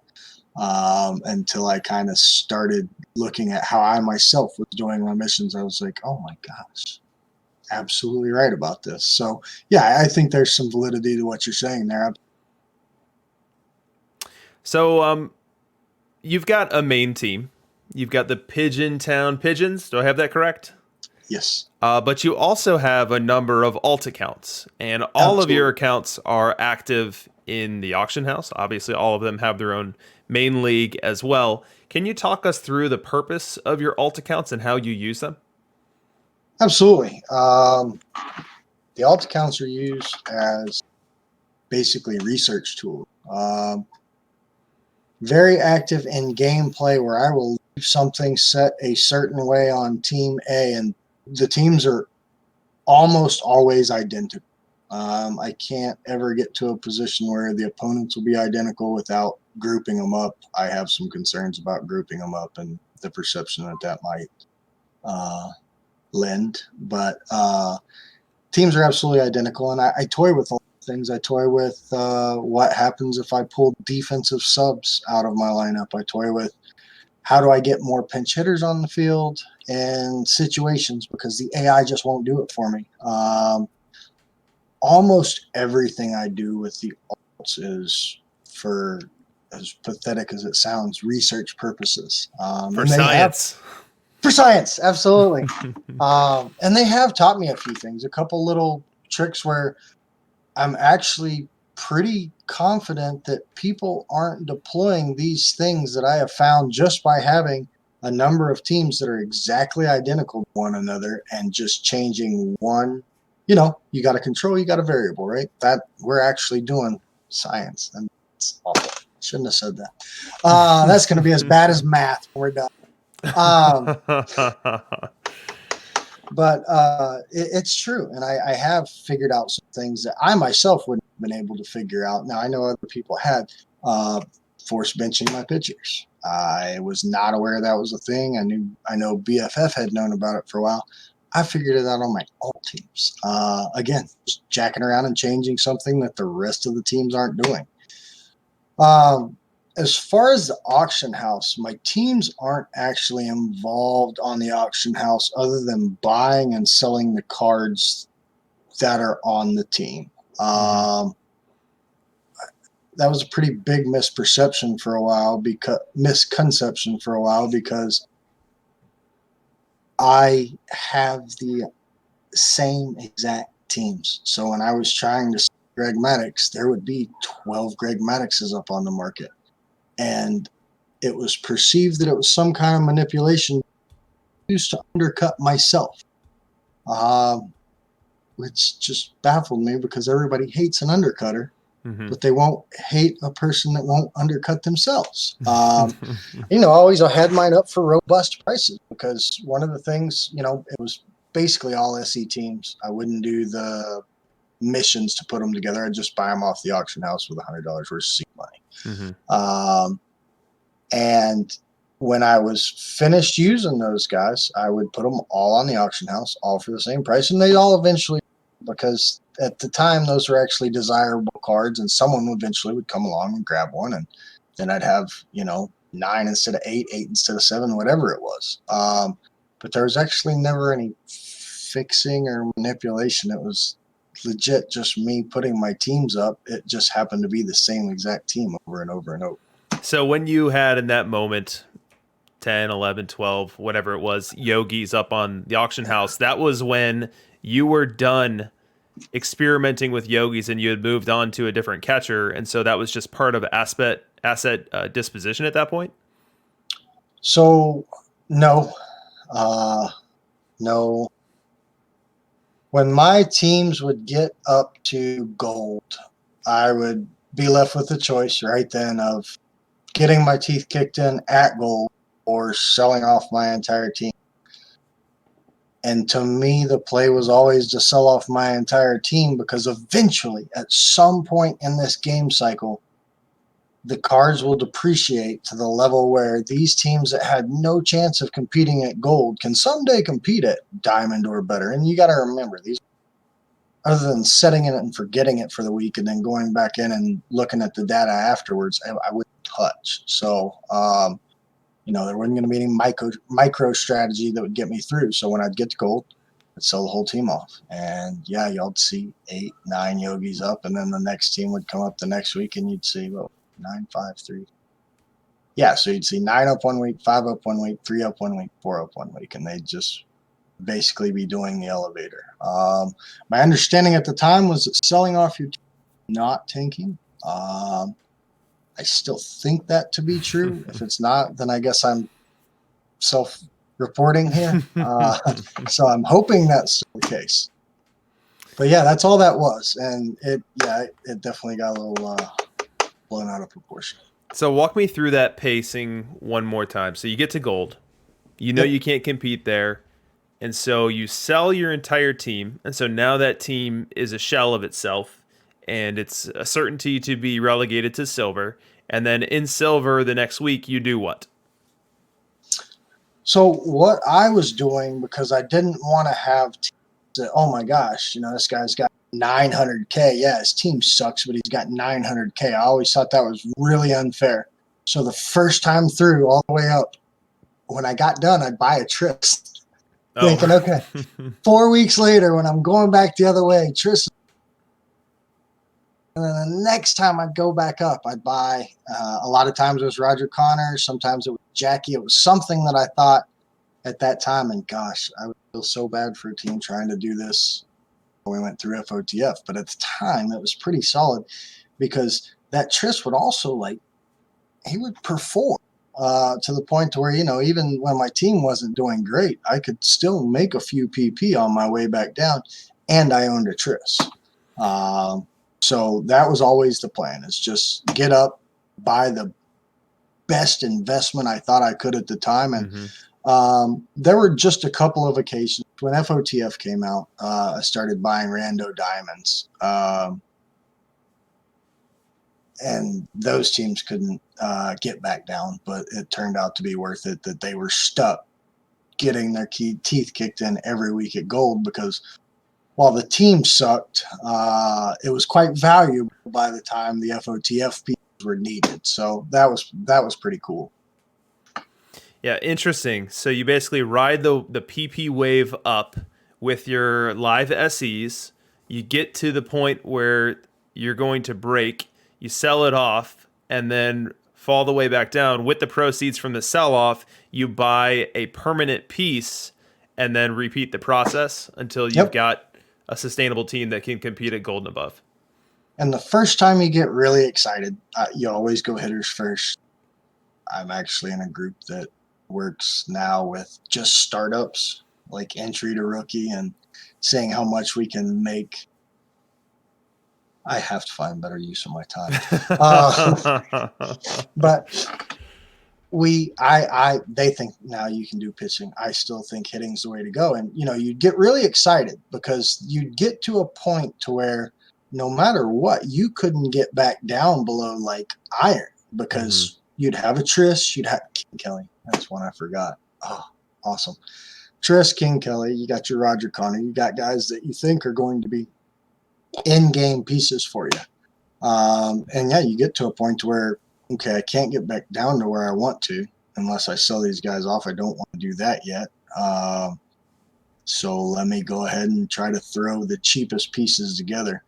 Speaker 2: until I kind of started looking at how I myself was doing my missions. I was like, oh my gosh, absolutely right about this. So yeah, I think there's some validity to what you're saying there.
Speaker 1: So you've got a main team. You've got the Pigeon Town Pigeons. Do I have that correct?
Speaker 2: Yes.
Speaker 1: But you also have a number of alt accounts, and all
Speaker 2: Absolutely.
Speaker 1: of your accounts are active in the auction house. Obviously, all of them have their own main league as well. Can you talk us through the purpose of your alt accounts and how you use them?
Speaker 2: Absolutely. the alt accounts are used as basically research tools. Very active in gameplay where I will leave something set a certain way on team A, and the teams are almost always identical. I can't ever get to a position where the opponents will be identical without grouping them up. I have some concerns about grouping them up and the perception that might lend. But teams are absolutely identical, and I toy with all things. I toy with what happens if I pull defensive subs out of my lineup. I toy with how do I get more pinch hitters on the field and situations, because the AI just won't do it for me. Almost everything I do with the alts is for, as pathetic as it sounds, research purposes.
Speaker 1: For science.
Speaker 2: For science, absolutely. And they have taught me a few things, a couple little tricks where I'm actually pretty confident that people aren't deploying these things that I have found just by having a number of teams that are exactly identical to one another and just changing one. You got a control, you got a variable, right? That we're actually doing science, and it's awful. Shouldn't have said that. That's going to be as bad as math when we're done. But it's true, and I have figured out some things that I myself wouldn't have been able to figure out. Now, I know other people had force benching my pitchers. I was not aware that was a thing. I know BFF had known about it for a while. I figured it out on my alt teams. Again, just jacking around and changing something that the rest of the teams aren't doing. As far as the auction house, my teams aren't actually involved on the auction house other than buying and selling the cards that are on the team. That was a pretty big misconception for a while because I have the same exact teams. So when I was trying to sell Greg Maddux, there would be 12 Greg Madduxes up on the market. And it was perceived that it was some kind of manipulation used to undercut myself, which just baffled me because everybody hates an undercutter, but they won't hate a person that won't undercut themselves. I always had mine up for robust prices because one of the things, it was basically all SE teams. I wouldn't do the missions to put them together. I'd just buy them off the auction house with $100 worth of seed money. And when I was finished using those guys, I would put them all on the auction house, all for the same price. And they'd all eventually, because at the time, those were actually desirable cards, and someone eventually would come along and grab one. And then I'd have, 9 instead of 8, 8 instead of 7, whatever it was. But there was actually never any fixing or manipulation. It was legit just me putting my teams up. It just happened to be the same exact team over and over and over.
Speaker 1: So when you had in that moment 10, 11, 12, whatever it was, yogis up on the auction house, that was when you were done experimenting with yogis and you had moved on to a different catcher. And so that was just part of asset disposition at that point?
Speaker 2: So, no. No. When my teams would get up to gold, I would be left with the choice right then of getting my teeth kicked in at gold or selling off my entire team. And to me, the play was always to sell off my entire team because eventually, at some point in this game cycle, the cards will depreciate to the level where these teams that had no chance of competing at gold can someday compete at diamond or better. And you got to remember, these, other than setting it and forgetting it for the week and then going back in and looking at the data afterwards, I wouldn't touch. So, there wasn't going to be any micro strategy that would get me through. So when I'd get to gold, I'd sell the whole team off. And yeah, y'all see 8, 9 yogis up, and then the next team would come up the next week and you'd see, 9, 5, 3. Yeah, so you'd see 9 up one week, 5 up one week, 3 up one week, 4 up one week, and they'd just basically be doing the elevator. My understanding at the time was that selling off your team, not tanking. I still think that to be true. If it's not, then I guess I'm self-reporting here. So I'm hoping that's the case. But yeah, that's all that was, and it definitely got a little blown out of proportion.
Speaker 1: So walk me through that pacing one more time. So you get to gold. You know
Speaker 2: Yep.
Speaker 1: you can't compete there. And so you sell your entire team. And so now that team is a shell of itself. And it's a certainty to be relegated to silver. And then in silver the next week, you do what?
Speaker 2: So what I was doing, because I didn't want to have teams that, oh my gosh, this guy's got 900K. Yeah, his team sucks, but he's got 900K. I always thought that was really unfair. So the first time through, all the way up, when I got done, I'd buy a Tris, thinking,
Speaker 1: Oh.
Speaker 2: okay, 4 weeks later, when I'm going back the other way, Tris. And then the next time I'd go back up, I'd buy. A lot of times it was Roger Connor. Sometimes it was Jackie. It was something that I thought at that time, and gosh, I would feel so bad for a team trying to do this when we went through FOTF. But at the time, it was pretty solid because that Tris would also he would perform to the point to where, even when my team wasn't doing great, I could still make a few PP on my way back down, and I owned a Tris. So that was always the plan, is just get up, buy the best investment I thought I could at the time. And there were just a couple of occasions when FOTF came out, I started buying rando diamonds. And those teams couldn't get back down, but it turned out to be worth it that they were stuck getting their teeth kicked in every week at gold, because while the team sucked, it was quite valuable by the time the FOTF pieces were needed. So that was pretty cool.
Speaker 1: Yeah, interesting. So you basically ride the PP wave up with your live SEs. You get to the point where you're going to break. You sell it off, and then fall the way back down. With the proceeds from the sell off, you buy a permanent piece, and then repeat the process until you've
Speaker 2: Yep.
Speaker 1: got a sustainable team that can compete at gold and above.
Speaker 2: And the first time you get really excited, you always go hitters first. I'm actually in a group that works now with just startups, like entry to rookie, and seeing how much we can make. I have to find better use of my time. But they think now you can do pitching. I still think hitting's the way to go. And, you'd get really excited because you'd get to a point to where no matter what, you couldn't get back down below iron, because you'd have a Tris, you'd have King Kelly. That's one I forgot. Oh, awesome. Tris, King Kelly, you got your Roger Connor, you got guys that you think are going to be in-game pieces for you. And yeah, you get to a point where, okay, I can't get back down to where I want to unless I sell these guys off. I don't want to do that yet. So let me go ahead and try to throw the cheapest pieces together.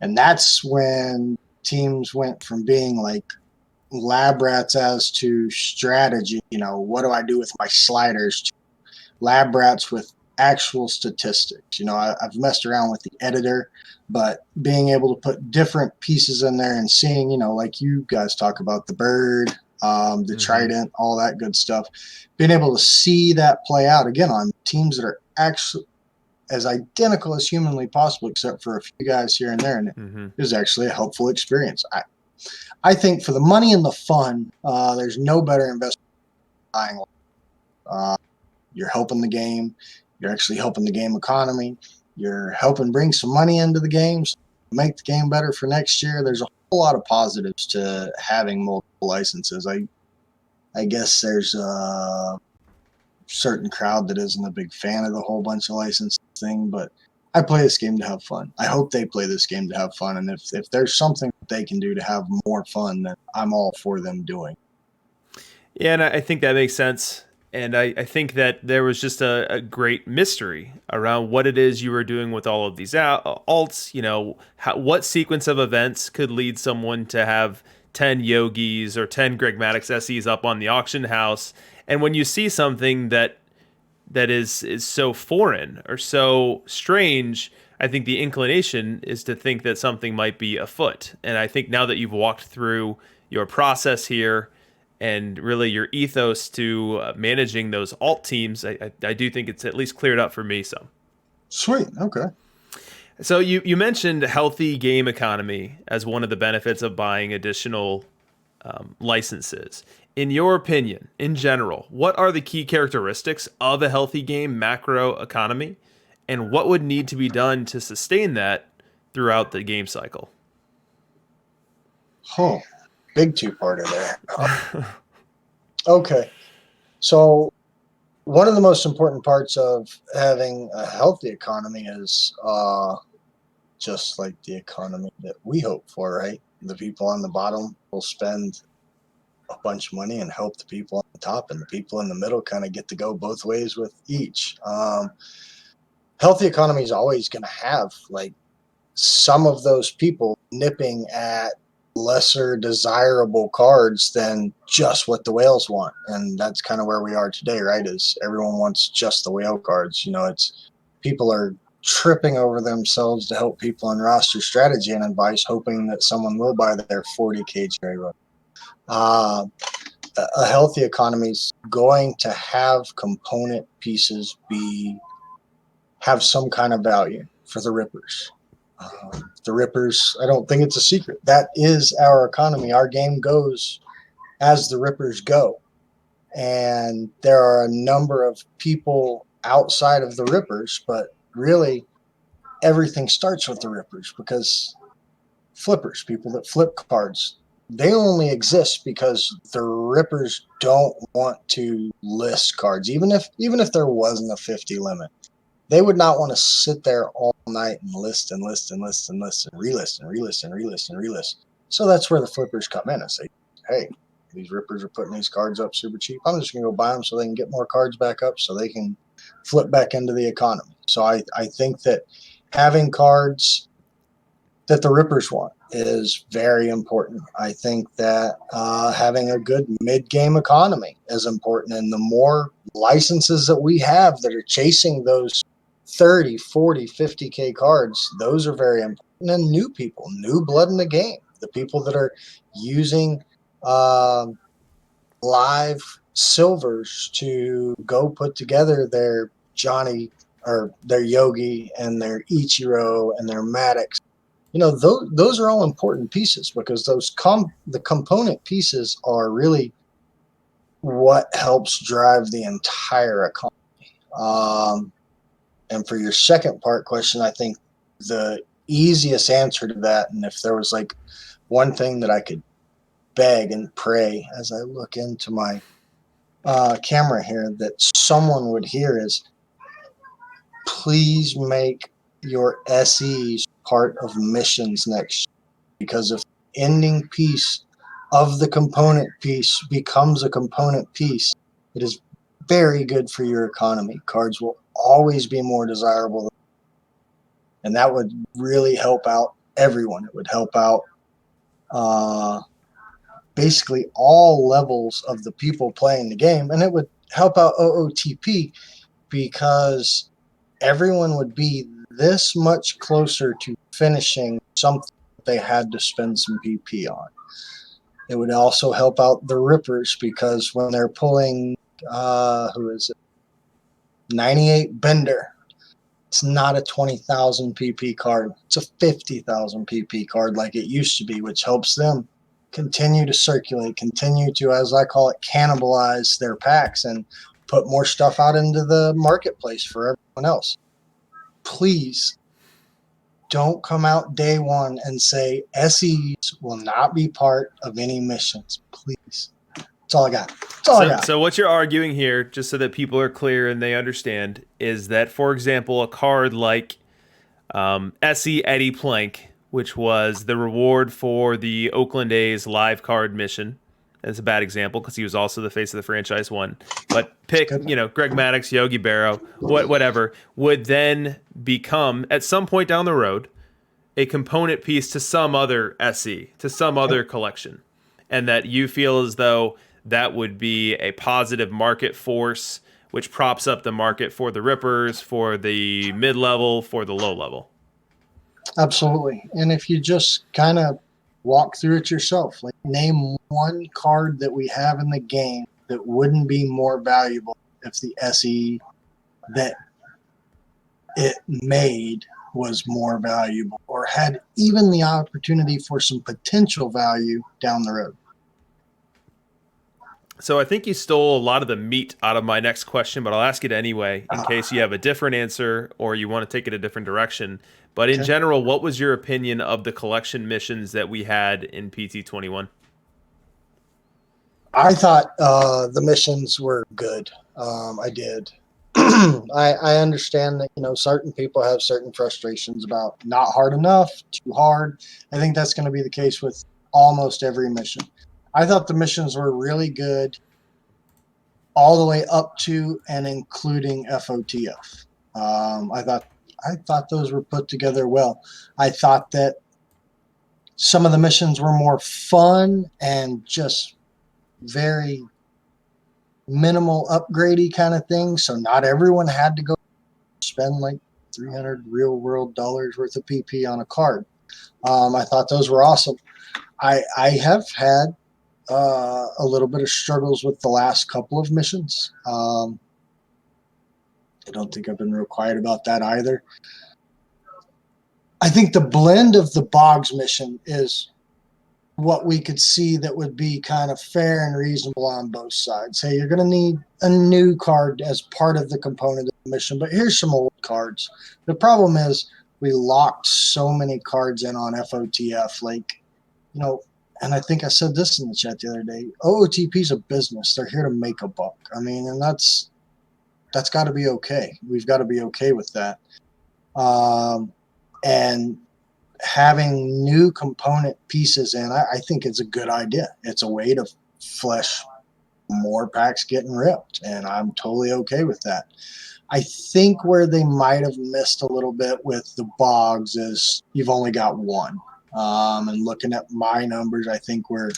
Speaker 2: And that's when teams went from being lab rats as to strategy. What do I do with my sliders? To lab rats with actual statistics. I've messed around with the editor, but being able to put different pieces in there and seeing, like you guys talk about the bird, the trident, all that good stuff, being able to see that play out again on teams that are actually as identical as humanly possible, except for a few guys here and there. And it was actually a helpful experience. I think for the money and the fun, there's no better investment than buying. You're helping the game. You're actually helping the game economy. You're helping bring some money into the games, make the game better for next year. There's a whole lot of positives to having multiple licenses. I guess there's a certain crowd that isn't a big fan of the whole bunch of license thing, but I play this game to have fun. I hope they play this game to have fun, and if there's something that they can do to have more fun, then I'm all for them doing.
Speaker 1: Yeah, and I think that makes sense. And I think that there was just a great mystery around what it is you were doing with all of these alts. What sequence of events could lead someone to have 10 Yogis or 10 Greg Maddox SEs up on the auction house. And when you see something that is so foreign or so strange, I think the inclination is to think that something might be afoot. And I think now that you've walked through your process here and really your ethos to managing those alt teams, I do think it's at least cleared up for me some.
Speaker 2: Sweet. Okay.
Speaker 1: So you mentioned healthy game economy as one of the benefits of buying additional licenses. In your opinion, in general, what are the key characteristics of a healthy game macro economy, and what would need to be done to sustain that throughout the game cycle?
Speaker 2: Oh, big two-parter there. Okay, so one of the most important parts of having a healthy economy is just like the economy that we hope for, right? The people on the bottom will spend a bunch of money and help the people on the top, and the people in the middle kind of get to go both ways with each. Healthy economy is always going to have like some of those people nipping at lesser desirable cards than just what the whales want, and that's kind of where we are today, right? Is everyone wants just the whale cards. It's people are tripping over themselves to help people in roster strategy and advice, hoping that someone will buy their 40K cherry run. uh, a healthy economy is going to have component pieces have some kind of value for the rippers. The rippers, I don't think it's a secret. That is our economy. Our game goes as the rippers go. And there are a number of people outside of the rippers, but really everything starts with the rippers, because flippers, people that flip cards, they only exist because the rippers don't want to list cards. Even if there wasn't a 50 limit, they would not want to sit there all night and list and list and list and list and relist and relist and relist and relist. So that's where the flippers come in and say, hey, these rippers are putting these cards up super cheap. I'm just going to go buy them so they can get more cards back up so they can flip back into the economy. So I think that having cards that the rippers want is very important. I think that having a good mid-game economy is important. And the more licenses that we have that are chasing those 30, 40, 50K cards, those are very important. And new people, new blood in the game, the people that are using live silvers to go put together their Johnny or their Yogi and their Ichiro and their Maddox. Those are all important pieces, because the component pieces are really what helps drive the entire economy. And for your second part question, I think the easiest answer to that, and if there was like one thing that I could beg and pray as I look into my camera here that someone would hear, is please make your SEs part of missions next year. Because if the ending piece of the component piece becomes a component piece, it is very good for your economy. Cards will always be more desirable, and that would really help out everyone. It would help out basically all levels of the people playing the game, and it would help out OOTP, because everyone would be this much closer to finishing something they had to spend some PP on. It would also help out the rippers, because when they're pulling, who is it, 98 Bender, it's not a 20,000 PP card. It's a 50,000 PP card like it used to be, which helps them continue to circulate, continue to, as I call it, cannibalize their packs and put more stuff out into the marketplace for everyone else. Please don't come out day one and say SEs will not be part of any missions. Please. That's all I got. That's all I got.
Speaker 1: So what you're arguing here, just so that people are clear and they understand, is that, for example, a card like SE Eddie Plank, which was the reward for the Oakland A's live card mission. That's a bad example because he was also the face of the franchise one. But pick, Greg Maddux, Yogi Berra, whatever, would then become, at some point down the road, a component piece to some other SE, to some other collection. And that you feel as though that would be a positive market force, which props up the market for the rippers, for the mid-level, for the low-level.
Speaker 2: Absolutely. And if you just kind of walk through it yourself, like name one card that we have in the game that wouldn't be more valuable if the SE that it made was more valuable or had even the opportunity for some potential value down the road.
Speaker 1: So I think you stole a lot of the meat out of my next question, but I'll ask it anyway in case you have a different answer or you want to take it a different direction. But in
Speaker 2: Okay.
Speaker 1: general, what was your opinion of the collection missions that we had in PT21?
Speaker 2: I thought the missions were good. I did. I understand that, certain people have certain frustrations about not hard enough, too hard. I think that's going to be the case with almost every mission. I thought the missions were really good all the way up to and including FOTF. I thought those were put together well. I thought that some of the missions were more fun and just very minimal upgradey kind of thing. So not everyone had to go spend like 300 real world dollars worth of PP on a card. I thought those were awesome. I have had a little bit of struggles with the last couple of missions. I don't think I've been real quiet about that either. I think the blend of the Boggs mission is what we could see that would be kind of fair and reasonable on both sides. Hey, you're going to need a new card as part of the component of the mission, but here's some old cards. The problem is we locked so many cards in on FOTF, and I think I said this in the chat the other day. OOTP's a business. They're here to make a buck. I mean, and that's got to be okay. We've got to be okay with that. And having new component pieces in, I think it's a good idea. It's a way to flesh more packs getting ripped, and I'm totally okay with that. I think where they might have missed a little bit with the Boggs is you've only got one. And looking at my numbers, I think we're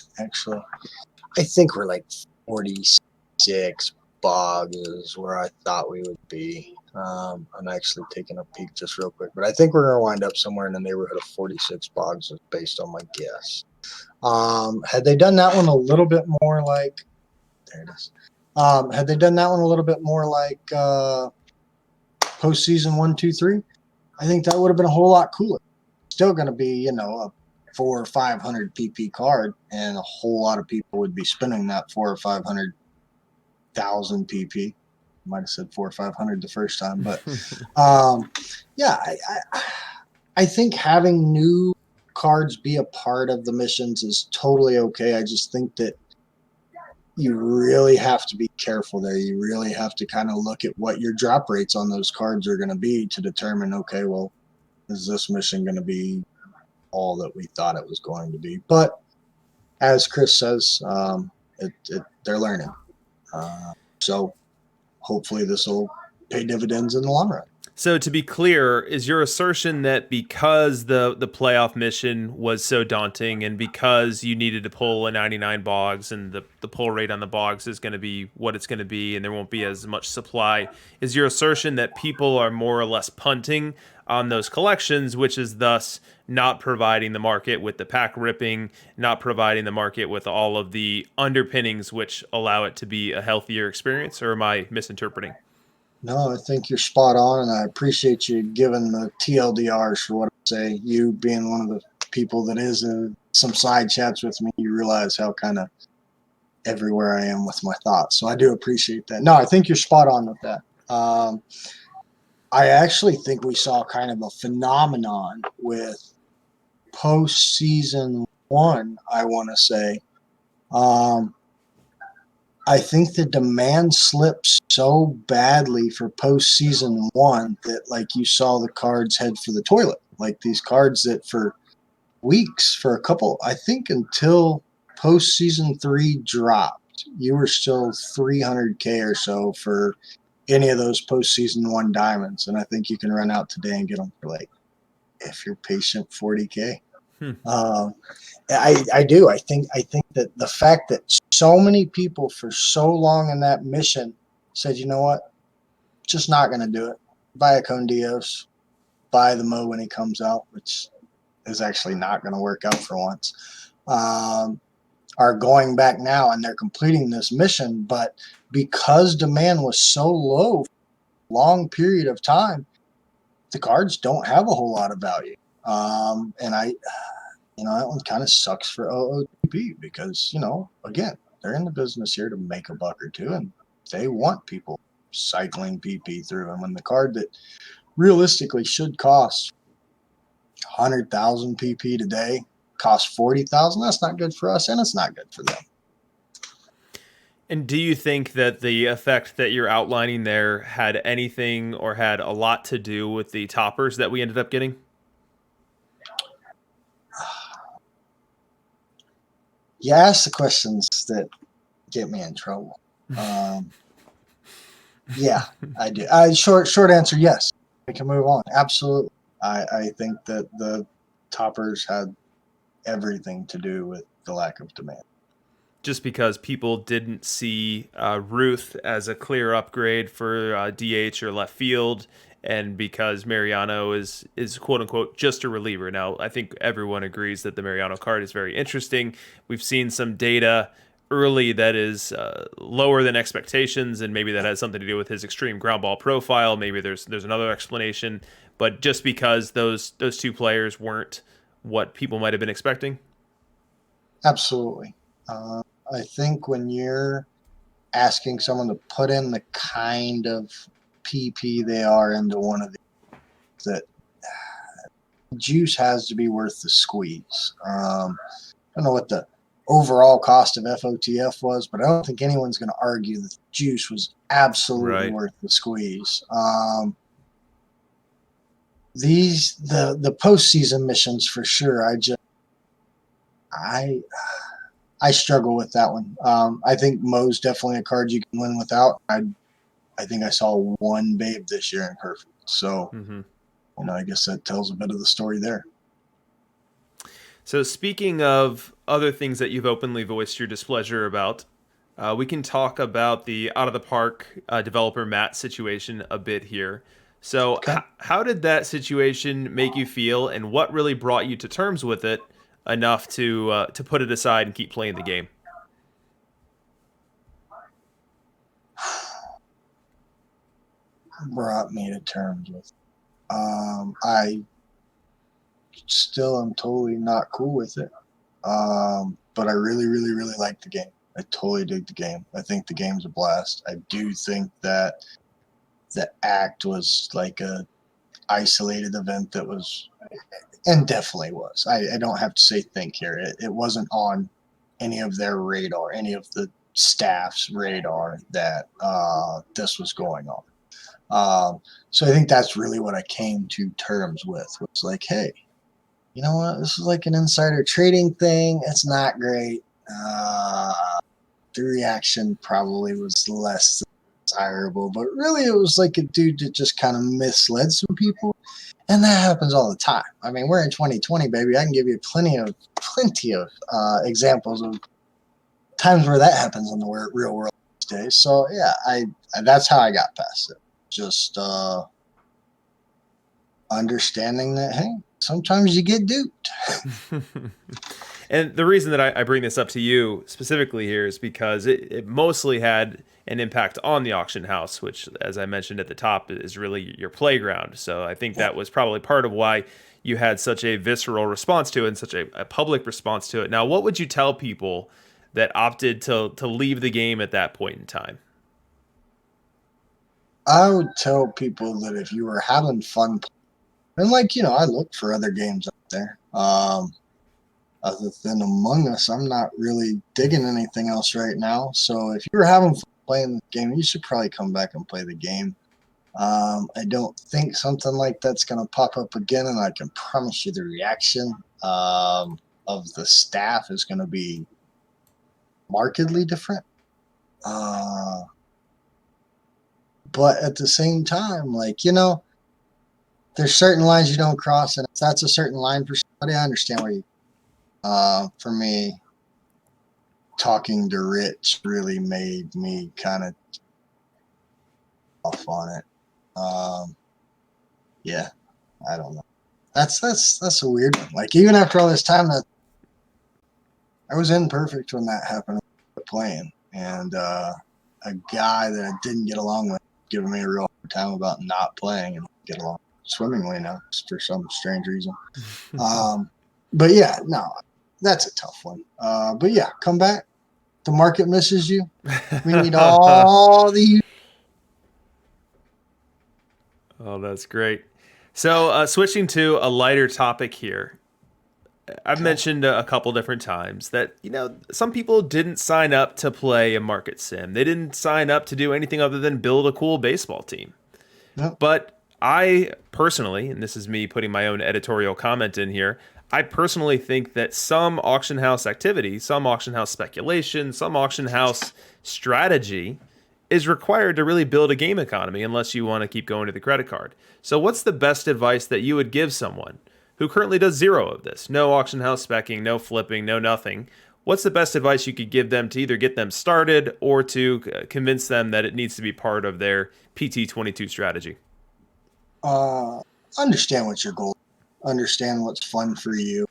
Speaker 2: like 46 Boggs is where I thought we would be. I'm actually taking a peek just real quick, but I think we're going to wind up somewhere in the neighborhood of 46 Boggs based on my guess. Had they done that one a little bit more like, there it is. Had they done that one a little bit more like postseason 1, 2, 3, I think that would have been a whole lot cooler. Still going to be, a 400 or 500 PP card, and a whole lot of people would be spending that 400 or 500,000 PP. Might have said 400 or 500 the first time, but yeah, I think having new cards be a part of the missions is totally okay. I just think that you really have to be careful there. You really have to kind of look at what your drop rates on those cards are going to be to determine, okay, well, is this mission going to be all that we thought it was going to be? But as Chris says, they're learning. So hopefully this will pay dividends in the long run.
Speaker 1: So to be clear, is your assertion that because the playoff mission was so daunting and because you needed to pull a 99 Boggs and the pull rate on the Boggs is going to be what it's going to be and there won't be as much supply, is your assertion that people are more or less punting on those collections, which is thus not providing the market with the pack ripping, not providing the market with all of the underpinnings which allow it to be a healthier experience, or am I misinterpreting?
Speaker 2: No, I think you're spot on, and I appreciate you giving the TLDRs for what I say. You being one of the people that is in some side chats with me, you realize how kind of everywhere I am with my thoughts. So I do appreciate that. No, I think you're spot on with that. I actually think we saw kind of a phenomenon with postseason 1, I want to say. I think the demand slipped so badly for postseason 1 that, like, you saw the cards head for the toilet. Like these cards that for weeks, for a couple, I think until postseason 3 dropped, you were still 300K or so for any of those postseason 1 diamonds. And I think you can run out today and get them for, like, if you're patient, 40K. I do. I think that the fact that so many people for so long in that mission said, you know what, just not going to do it. Buy a Con Dios, buy the Mo when he comes out, which is actually not going to work out for once. Are going back now and they're completing this mission, but because demand was so low for a long period of time, the cards don't have a whole lot of value. And that one kind of sucks for OOTP because, again, they're in the business here to make a buck or two, and they want people cycling PP through. And when the card that realistically should cost 100,000 PP today costs 40,000, that's not good for us, and it's not good for them.
Speaker 1: And do you think that the effect that you're outlining there had anything or had a lot to do with the toppers that we ended up getting?
Speaker 2: You ask the questions that get me in trouble. Yeah, I do. Short answer, yes. We can move on. Absolutely. I think that the toppers had everything to do with the lack of demand.
Speaker 1: Just because people didn't see Ruth as a clear upgrade for DH or left field, and because Mariano is quote unquote just a reliever. Now, I think everyone agrees that the Mariano card is very interesting. We've seen some data early that is lower than expectations, and maybe that has something to do with his extreme ground ball profile. Maybe there's another explanation, but just because those two players weren't what people might have been expecting.
Speaker 2: Absolutely. I think when you're asking someone to put in the kind of PP they are into one of these, that juice has to be worth the squeeze. I don't know what the overall cost of FOTF was, but I don't think anyone's going to argue that the juice was absolutely worth the squeeze. The postseason missions for sure. I struggle with that one. I think Mo's definitely a card you can win without. I think I saw one Babe this year in Perfect. So, I guess that tells a bit of the story there.
Speaker 1: So speaking of other things that you've openly voiced your displeasure about, we can talk about the out of the park developer Matt situation a bit here. So how did that situation make you feel, and what really brought you to terms with it enough to put it aside and keep playing the game?
Speaker 2: Brought me to terms with. I still am totally not cool with it. But I really, really, really like the game. I totally dig the game. I think the game's a blast. I do think that the act was like a isolated event that was, and definitely was. I don't have to say think here. It wasn't on any of their radar, any of the staff's radar that this was going on. So I think that's really what I came to terms with. Was like, hey, you know what? This is like an insider trading thing. It's not great. The reaction probably was less desirable, but really it was like a dude that just kind of misled some people. And that happens all the time. I mean, we're in 2020, baby. I can give you plenty of examples of times where that happens in the real world these days. So yeah, that's how I got past it. Just understanding that, hey, sometimes you get duped.
Speaker 1: And the reason that I bring this up to you specifically here is because it mostly had an impact on the auction house, which, as I mentioned at the top, is really your playground. So I think that was probably part of why you had such a visceral response to it and such a public response to it. Now, what would you tell people that opted to leave the game at that point in time?
Speaker 2: I would tell people that if you were having fun, and I look for other games out there. Other than Among Us, I'm not really digging anything else right now. So if you're having fun playing the game, you should probably come back and play the game. I don't think something like that's going to pop up again, and I can promise you the reaction of the staff is going to be markedly different. But at the same time, there's certain lines you don't cross, and if that's a certain line for somebody, I understand where you. For me, talking to Rich really made me kind of off on it. Yeah, I don't know. That's a weird one. Like, even after all this time, that I was in Perfect when that happened, playing, and a guy that I didn't get along with giving me a real hard time about not playing and get along. swimmingly now for some strange reason. But yeah, no, that's a tough one. But yeah, come back. The market misses you. We need all the.
Speaker 1: Oh, that's great. So, switching to a lighter topic here. I've mentioned a couple different times that, some people didn't sign up to play a market sim. They didn't sign up to do anything other than build a cool baseball team.
Speaker 2: Yep.
Speaker 1: But I personally, and this is me putting my own editorial comment in here, I personally think that some auction house activity, some auction house speculation, some auction house strategy is required to really build a game economy unless you want to keep going to the credit card. So, what's the best advice that you would give someone who currently does zero of this? No auction house specking, no flipping, no nothing. What's the best advice you could give them to either get them started or to convince them that it needs to be part of their PT22 strategy?
Speaker 2: Understand what your goal is. Understand what's fun for you.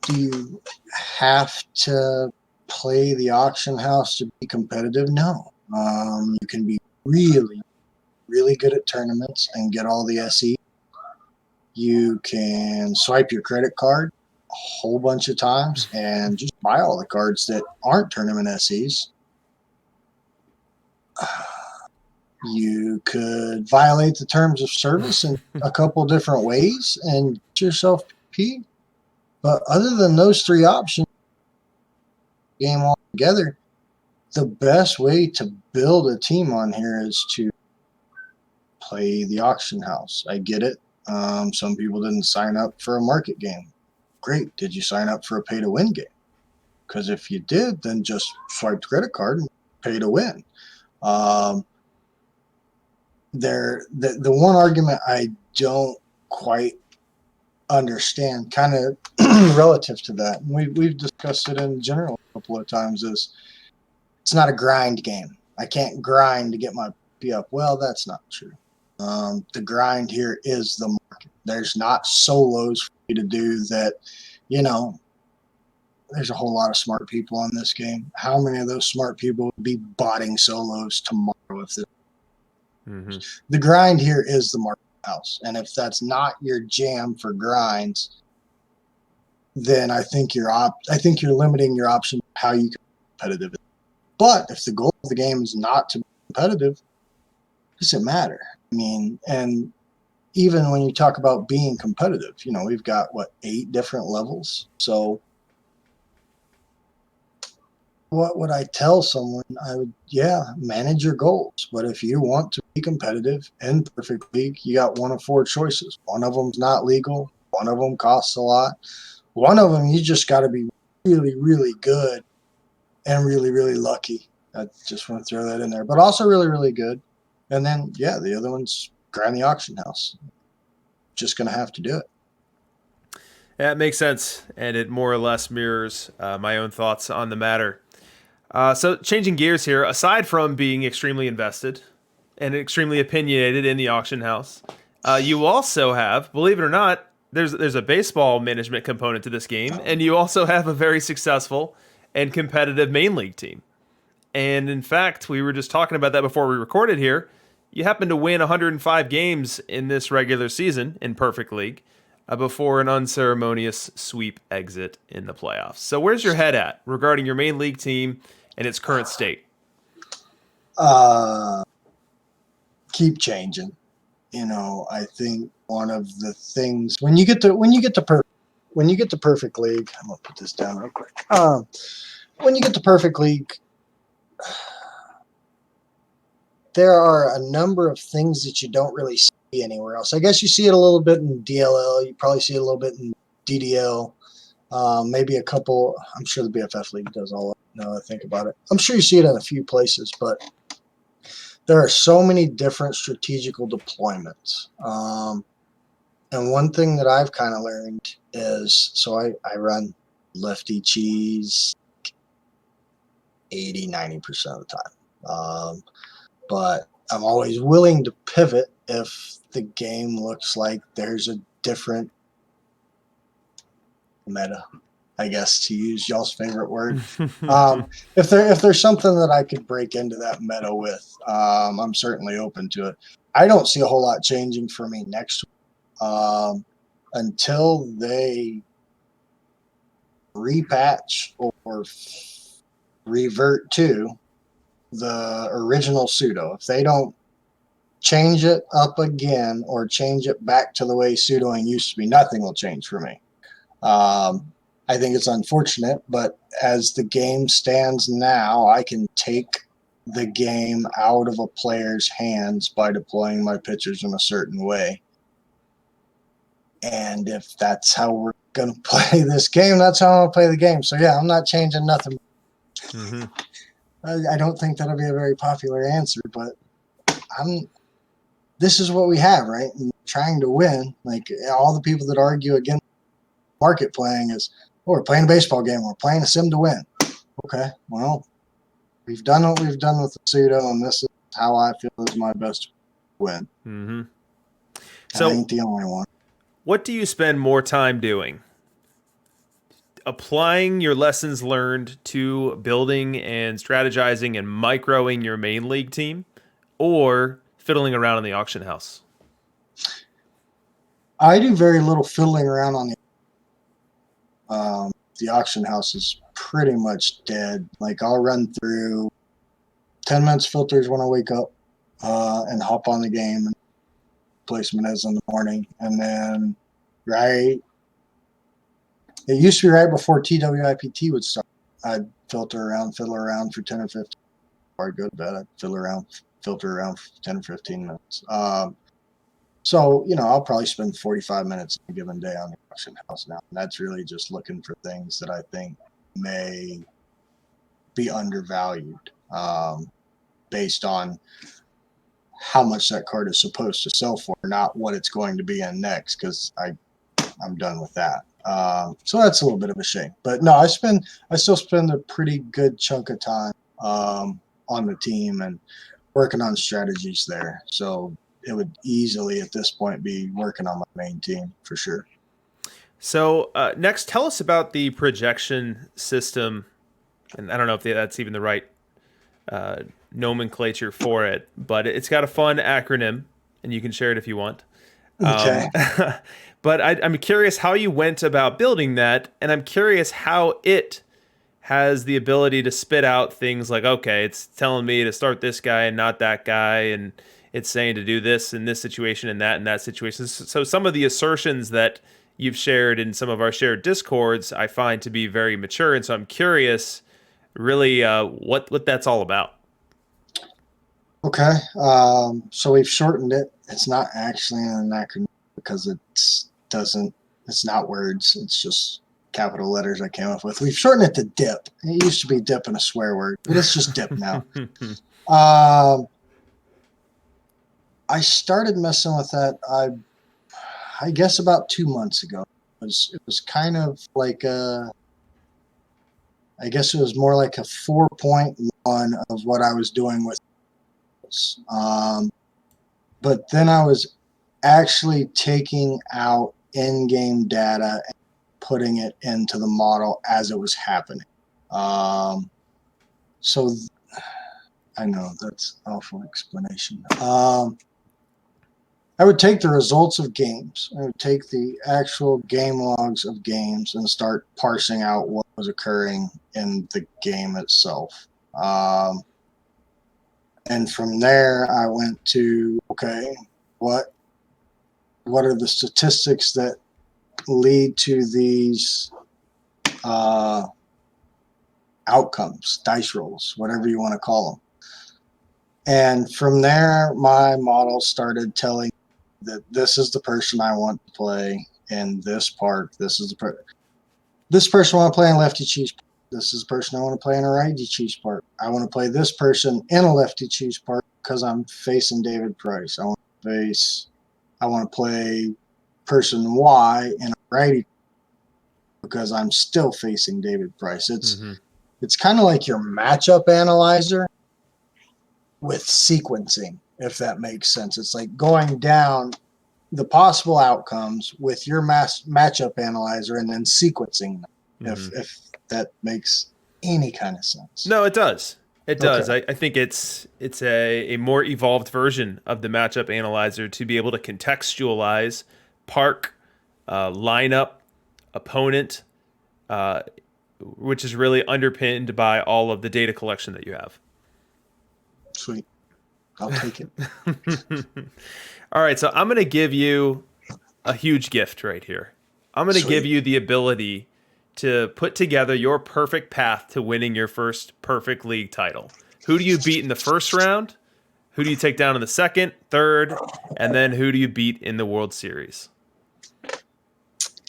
Speaker 2: Do you have to play the auction house to be competitive? No. You can be really, really good at tournaments and get all the SE. You can swipe your credit card a whole bunch of times and just buy all the cards that aren't tournament SEs. You could violate the terms of service in a couple different ways and get yourself P. But other than those three options, game all together, the best way to build a team on here is to play the auction house. I get it. Some people didn't sign up for a market game. Great. Did you sign up for a pay to win game? Because if you did, then just swipe the credit card and pay to win. The one argument I don't quite understand, kind of relative to that, and we've discussed it in general a couple of times, is it's not a grind game. I can't grind to get my P up. Well, that's not true. The grind here is the market. There's not solos for you to do that, there's a whole lot of smart people on this game. How many of those smart people would be botting solos tomorrow if this? Mm-hmm. The grind here is the market house. And if that's not your jam for grinds, then I think you're limiting your option how you can be competitive. But if the goal of the game is not to be competitive, it doesn't matter. I mean, and even when you talk about being competitive, we've got 8 different levels. So what would I tell someone? I would, manage your goals. But if you want to be competitive in Perfect League, you got one of 4 choices. One of them's not legal. One of them costs a lot. One of them, you just got to be really, really good and really, really lucky. I just want to throw that in there. But also really, really good. And then, the other one's grind the auction house. Just going to have to do it.
Speaker 1: That makes sense, and it more or less mirrors my own thoughts on the matter. So changing gears here, aside from being extremely invested and extremely opinionated in the auction house, you also have, believe it or not, there's a baseball management component to this game, and you also have a very successful and competitive main league team. And in fact, we were just talking about that before we recorded here. You happen to win 105 games in this regular season in Perfect League before an unceremonious sweep exit in the playoffs. So where's your head at regarding your main league team and its current state?
Speaker 2: Keep changing. I think one of the things when you get to Perfect League, I'm gonna put this down real quick. When you get to Perfect League, there are a number of things that you don't really see anywhere else. I guess you see it a little bit in DLL. You probably see it a little bit in DDL. Maybe a couple. I'm sure the BFF League does all of it. Now that I think about it, I'm sure you see it in a few places, but there are so many different strategical deployments. And one thing that I've kind of learned is, so I run lefty cheese 80, 90% of the time. But I'm always willing to pivot if the game looks like there's a different meta. I guess, to use y'all's favorite word. If there's something that I could break into that meta with, I'm certainly open to it. I don't see a whole lot changing for me next week, until they repatch or revert to the original pseudo. If they don't change it up again or change it back to the way pseudoing used to be, nothing will change for me. I think it's unfortunate, but as the game stands now, I can take the game out of a player's hands by deploying my pitchers in a certain way. And if that's how we're going to play this game, that's how I'm going to play the game. So, yeah, I'm not changing nothing.
Speaker 1: Mm-hmm.
Speaker 2: I don't think that'll be a very popular answer, but this is what we have, right? And trying to win, like all the people that argue against market playing is, oh, we're playing a baseball game, we're playing a sim to win. Okay, well, we've done what we've done with the pseudo, and this is how I feel is my best win.
Speaker 1: Mm-hmm. So,
Speaker 2: I ain't the only one.
Speaker 1: What do you spend more time doing? Applying your lessons learned to building and strategizing and microing your main league team, or fiddling around in the auction house?
Speaker 2: I do very little fiddling around on the auction house is pretty much dead. Like I'll run through 10 minutes filters when I wake up and hop on the game and placement is in the morning. And then it used to be right before TWIPT would start. I'd fiddle around for 10 or 15. Or I'd go to bed, I'd filter around for 10 or 15 minutes. So, I'll probably spend 45 minutes a given day on the auction house now. And that's really just looking for things that I think may be undervalued based on how much that card is supposed to sell for, not what it's going to be in next, because I'm done with that. So that's a little bit of a shame. But no, I still spend a pretty good chunk of time on the team and working on strategies there. So it would easily at this point be working on my main team for sure.
Speaker 1: So next, tell us about the projection system. And I don't know if that's even the right nomenclature for it, but it's got a fun acronym, and you can share it if you want.
Speaker 2: Okay.
Speaker 1: But I'm curious how you went about building that, and I'm curious how it has the ability to spit out things like, okay, it's telling me to start this guy and not that guy, and it's saying to do this in this situation and that situation. So some of the assertions that you've shared in some of our shared discords, I find to be very mature, and so I'm curious, really, what that's all about.
Speaker 2: Okay. So we've shortened it. It's not actually an acronym because it's not words. It's just capital letters I came up with. We've shortened it to DIP. It used to be DIP and a swear word, but it's just DIP now. I started messing with that, I guess about 2 months ago. It was kind of like I guess it was more like a 4.1 of what I was doing with but then I was actually taking out in-game data and putting it into the model as it was happening. So I know that's an awful explanation. I would take the results of games. I would take the actual game logs of games and start parsing out what was occurring in the game itself. And from there, I went to, okay, what are the statistics that lead to these outcomes, dice rolls, whatever you want to call them. And from there, my model started telling that this is the person I want to play in this part. This person I want to play in lefty cheese. This is the person I want to play in a righty cheese part. I want to play this person in a lefty cheese part because I'm facing David Price. I want to play person Y in a righty because I'm still facing David Price. It's kind of like your matchup analyzer with sequencing, if that makes sense. It's like going down the possible outcomes with your matchup analyzer and then sequencing them. if that makes any kind of sense.
Speaker 1: No, it does. It does.
Speaker 2: Okay.
Speaker 1: I think it's a more evolved version of the matchup analyzer to be able to contextualize park, lineup, opponent, uh, which is really underpinned by all of the data collection that you have.
Speaker 2: Sweet. I'll take it.
Speaker 1: All right, so I'm going to give you a huge gift right here. I'm going to give
Speaker 2: Sweet.
Speaker 1: you the ability to put together your perfect path to winning your first perfect league title. Who do you beat in the first round? Who do you take down in the second, third, and then who do you beat in the World Series?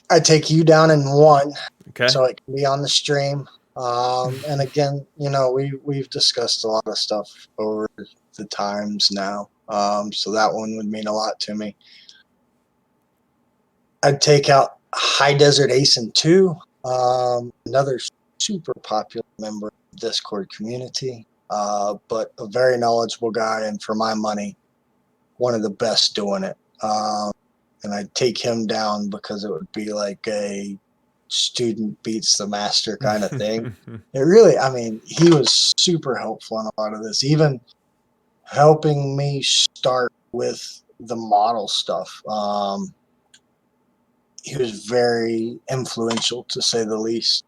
Speaker 2: I take you down in one,
Speaker 1: Okay.
Speaker 2: so it can be on the stream. And again, we've discussed a lot of stuff over the times now. So that one would mean a lot to me. I'd take out High Desert Ace in 2, another super popular member of the Discord community, but a very knowledgeable guy, and for my money, one of the best doing it. And I'd take him down because it would be like a student beats the master kind of thing. It really, he was super helpful in a lot of this, even helping me start with the model stuff. He was very influential, to say the least.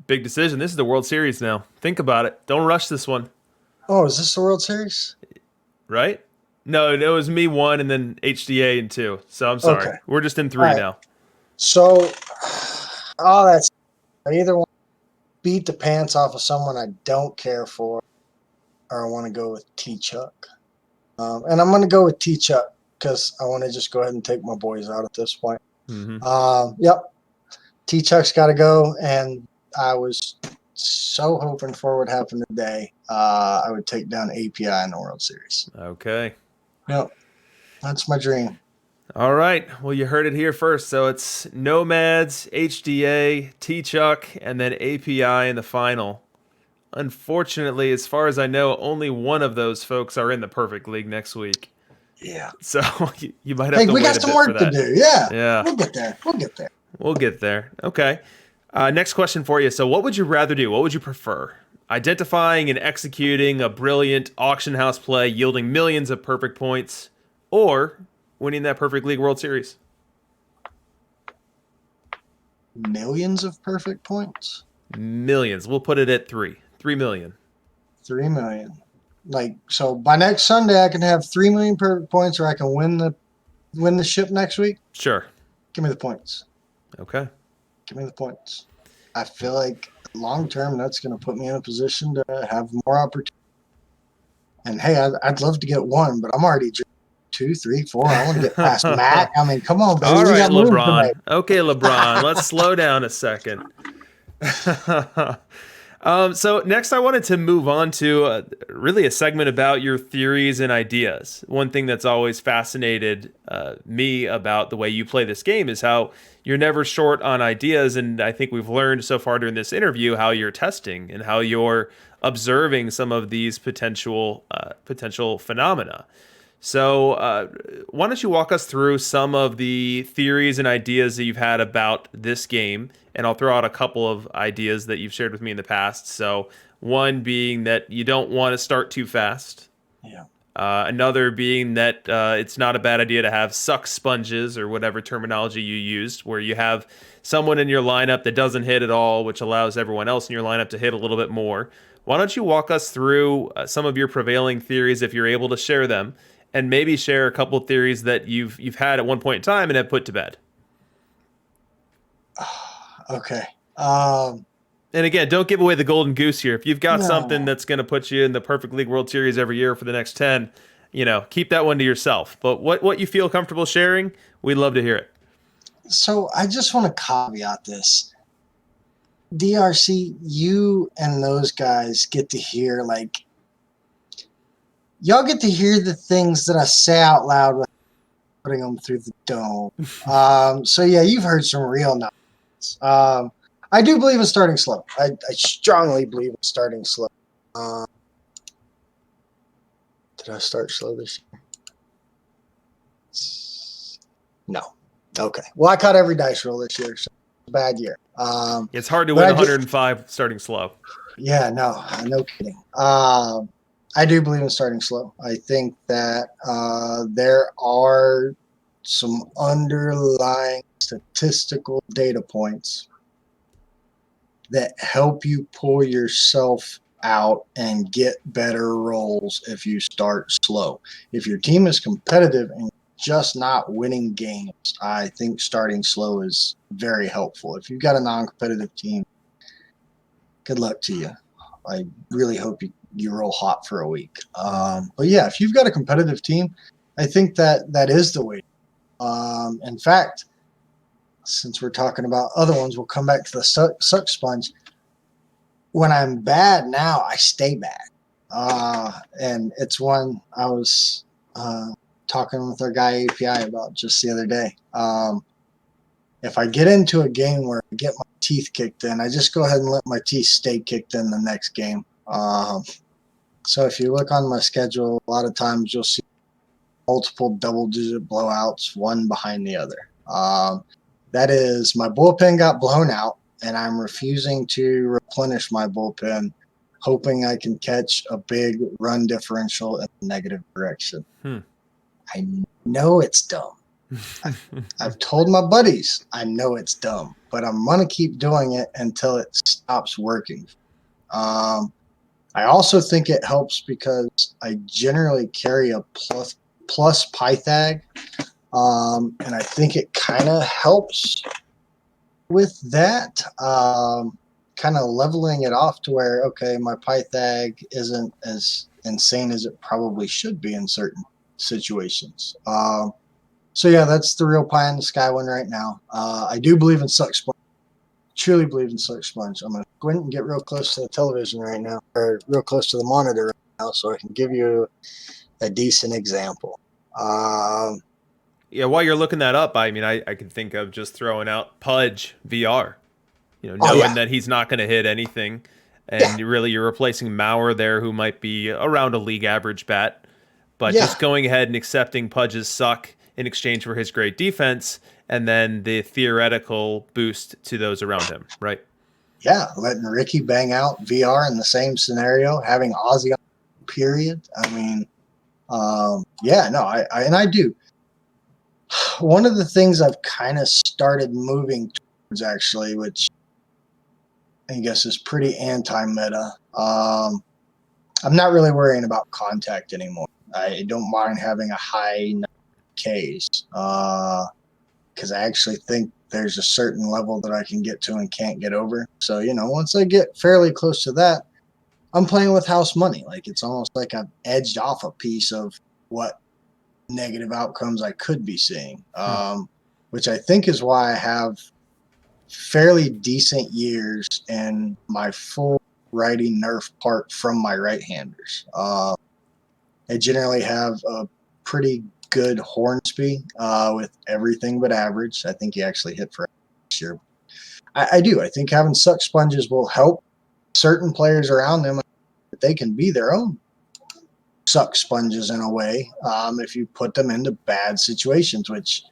Speaker 1: Big decision. This is the World Series now. Think about it. Don't rush this one.
Speaker 2: Oh, is this the World Series?
Speaker 1: Right? No, it was me 1 and then HDA in 2. So I'm sorry.
Speaker 2: Okay.
Speaker 1: We're just in 3
Speaker 2: All right.
Speaker 1: now.
Speaker 2: So, that's I either want to beat the pants off of someone I don't care for, or I want to go with T-Chuck. And I'm going to go with T-Chuck because I want to just go ahead and take my boys out at this point. Yep. T-Chuck's got to go, and I was so hoping for what happened today. I would take down API in the World Series.
Speaker 1: Okay.
Speaker 2: Yep. That's my dream.
Speaker 1: All right. Well, you heard it here first. So it's Nomads, HDA, T-Chuck, and then API in the final. Unfortunately, as far as I know, only one of those folks are in the Perfect League next week.
Speaker 2: Yeah.
Speaker 1: So you might have to wait a bit for that.
Speaker 2: We got some work to do. Yeah.
Speaker 1: Yeah.
Speaker 2: We'll get there.
Speaker 1: We'll get there. Okay. Next question for you. So what would you rather do? What would you prefer? Identifying and executing a brilliant auction house play yielding millions of perfect points, or winning that Perfect League World Series?
Speaker 2: Millions of perfect points?
Speaker 1: Millions. We'll put it at 3. 3 million.
Speaker 2: 3 million. So by next Sunday I can have 3 million perfect points, or I can win the ship next week?
Speaker 1: Sure.
Speaker 2: Give me the points.
Speaker 1: Okay.
Speaker 2: Give me the points. I feel like long term that's going to put me in a position to have more opportunity. And hey, I'd love to get 1, but I'm already 2, 3, 4. I want to get past Matt. Come on, baby.
Speaker 1: All
Speaker 2: We
Speaker 1: right,
Speaker 2: got moves to
Speaker 1: LeBron.
Speaker 2: make.
Speaker 1: Okay, LeBron. Let's slow down a second. So next I wanted to move on to really a segment about your theories and ideas. One thing that's always fascinated me about the way you play this game is how you're never short on ideas, and I think we've learned so far during this interview how you're testing and how you're observing some of these potential phenomena. So why don't you walk us through some of the theories and ideas that you've had about this game, and I'll throw out a couple of ideas that you've shared with me in the past. So one being that you don't want to start too fast.
Speaker 2: Yeah.
Speaker 1: Another being that it's not a bad idea to have suck sponges, or whatever terminology you used, where you have someone in your lineup that doesn't hit at all, which allows everyone else in your lineup to hit a little bit more. Why don't you walk us through some of your prevailing theories, if you're able to share them, and maybe share a couple theories that you've had at one point in time and have put to bed.
Speaker 2: Okay.
Speaker 1: And again, don't give away the golden goose here. If you've got
Speaker 2: No.
Speaker 1: something that's going to put you in the Perfect League World Series every year for the next 10, keep that one to yourself. But what you feel comfortable sharing, we'd love to hear it.
Speaker 2: So I just want to caveat this. DRC, you and those guys get to hear, y'all get to hear the things that I say out loud without putting them through the dome. So yeah, you've heard some real nonsense. I do believe in starting slow. I strongly believe in starting slow. Did I start slow this year? No. Okay. Well, I caught every dice roll this year, so it's a bad year.
Speaker 1: It's hard to
Speaker 2: but
Speaker 1: win
Speaker 2: I do-
Speaker 1: 105 starting slow.
Speaker 2: Yeah, no kidding. I do believe in starting slow. I think that there are some underlying statistical data points that help you pull yourself out and get better rolls if you start slow. If your team is competitive and just not winning games, I think starting slow is very helpful. If you've got a non-competitive team, good luck to you. I really hope you roll hot for a week. But yeah, if you've got a competitive team, I think that is the way. In fact, since we're talking about other ones, we'll come back to the suck sponge. When I'm bad now, I stay bad. And it's one I was talking with our guy API about just the other day. If I get into a game where I get my teeth kicked in, I just go ahead and let my teeth stay kicked in the next game. So if you look on my schedule, a lot of times you'll see multiple double-digit blowouts, one behind the other. That is, my bullpen got blown out, and I'm refusing to replenish my bullpen, hoping I can catch a big run differential in the negative direction. I know it's dumb. I've told my buddies I know it's dumb, but I'm going to keep doing it until it stops working. I also think it helps because I generally carry a plus Pythag, and I think it kind of helps with that, kind of leveling it off to where, okay, my Pythag isn't as insane as it probably should be in certain situations. So yeah, that's the real pie in the sky one right now. I do believe in Suck Sponge. Truly believe in Suck Sponge. I'm going to go and get real close to the television right now, or real close to the monitor right now, so I can give you a decent example.
Speaker 1: Yeah, while you're looking that up, I mean, I can think of just throwing out Pudge VR. Knowing that he's not going to hit anything, and really you're replacing Maurer there, who might be around a league average bat, but just going ahead and accepting Pudge's suck in exchange for his great defense, and then the theoretical boost to those around him, right?
Speaker 2: Yeah, letting Ricky bang out VR in the same scenario, having Ozzy on period. I mean, I do. One of the things I've kind of started moving towards, actually, which I guess is pretty anti-meta. I'm not really worrying about contact anymore. I don't mind having a high Ks because I actually think there's a certain level that I can get to and can't get over. So, once I get fairly close to that, I'm playing with house money. Like, it's almost like I've edged off a piece of what negative outcomes I could be seeing, which I think is why I have fairly decent years in my full righty nerf part from my right-handers. I generally have a pretty good Hornsby with everything but average. I think he actually hit for this year. I do. I think having suck sponges will help certain players around them. They can be their own suck sponges in a way if you put them into bad situations, which,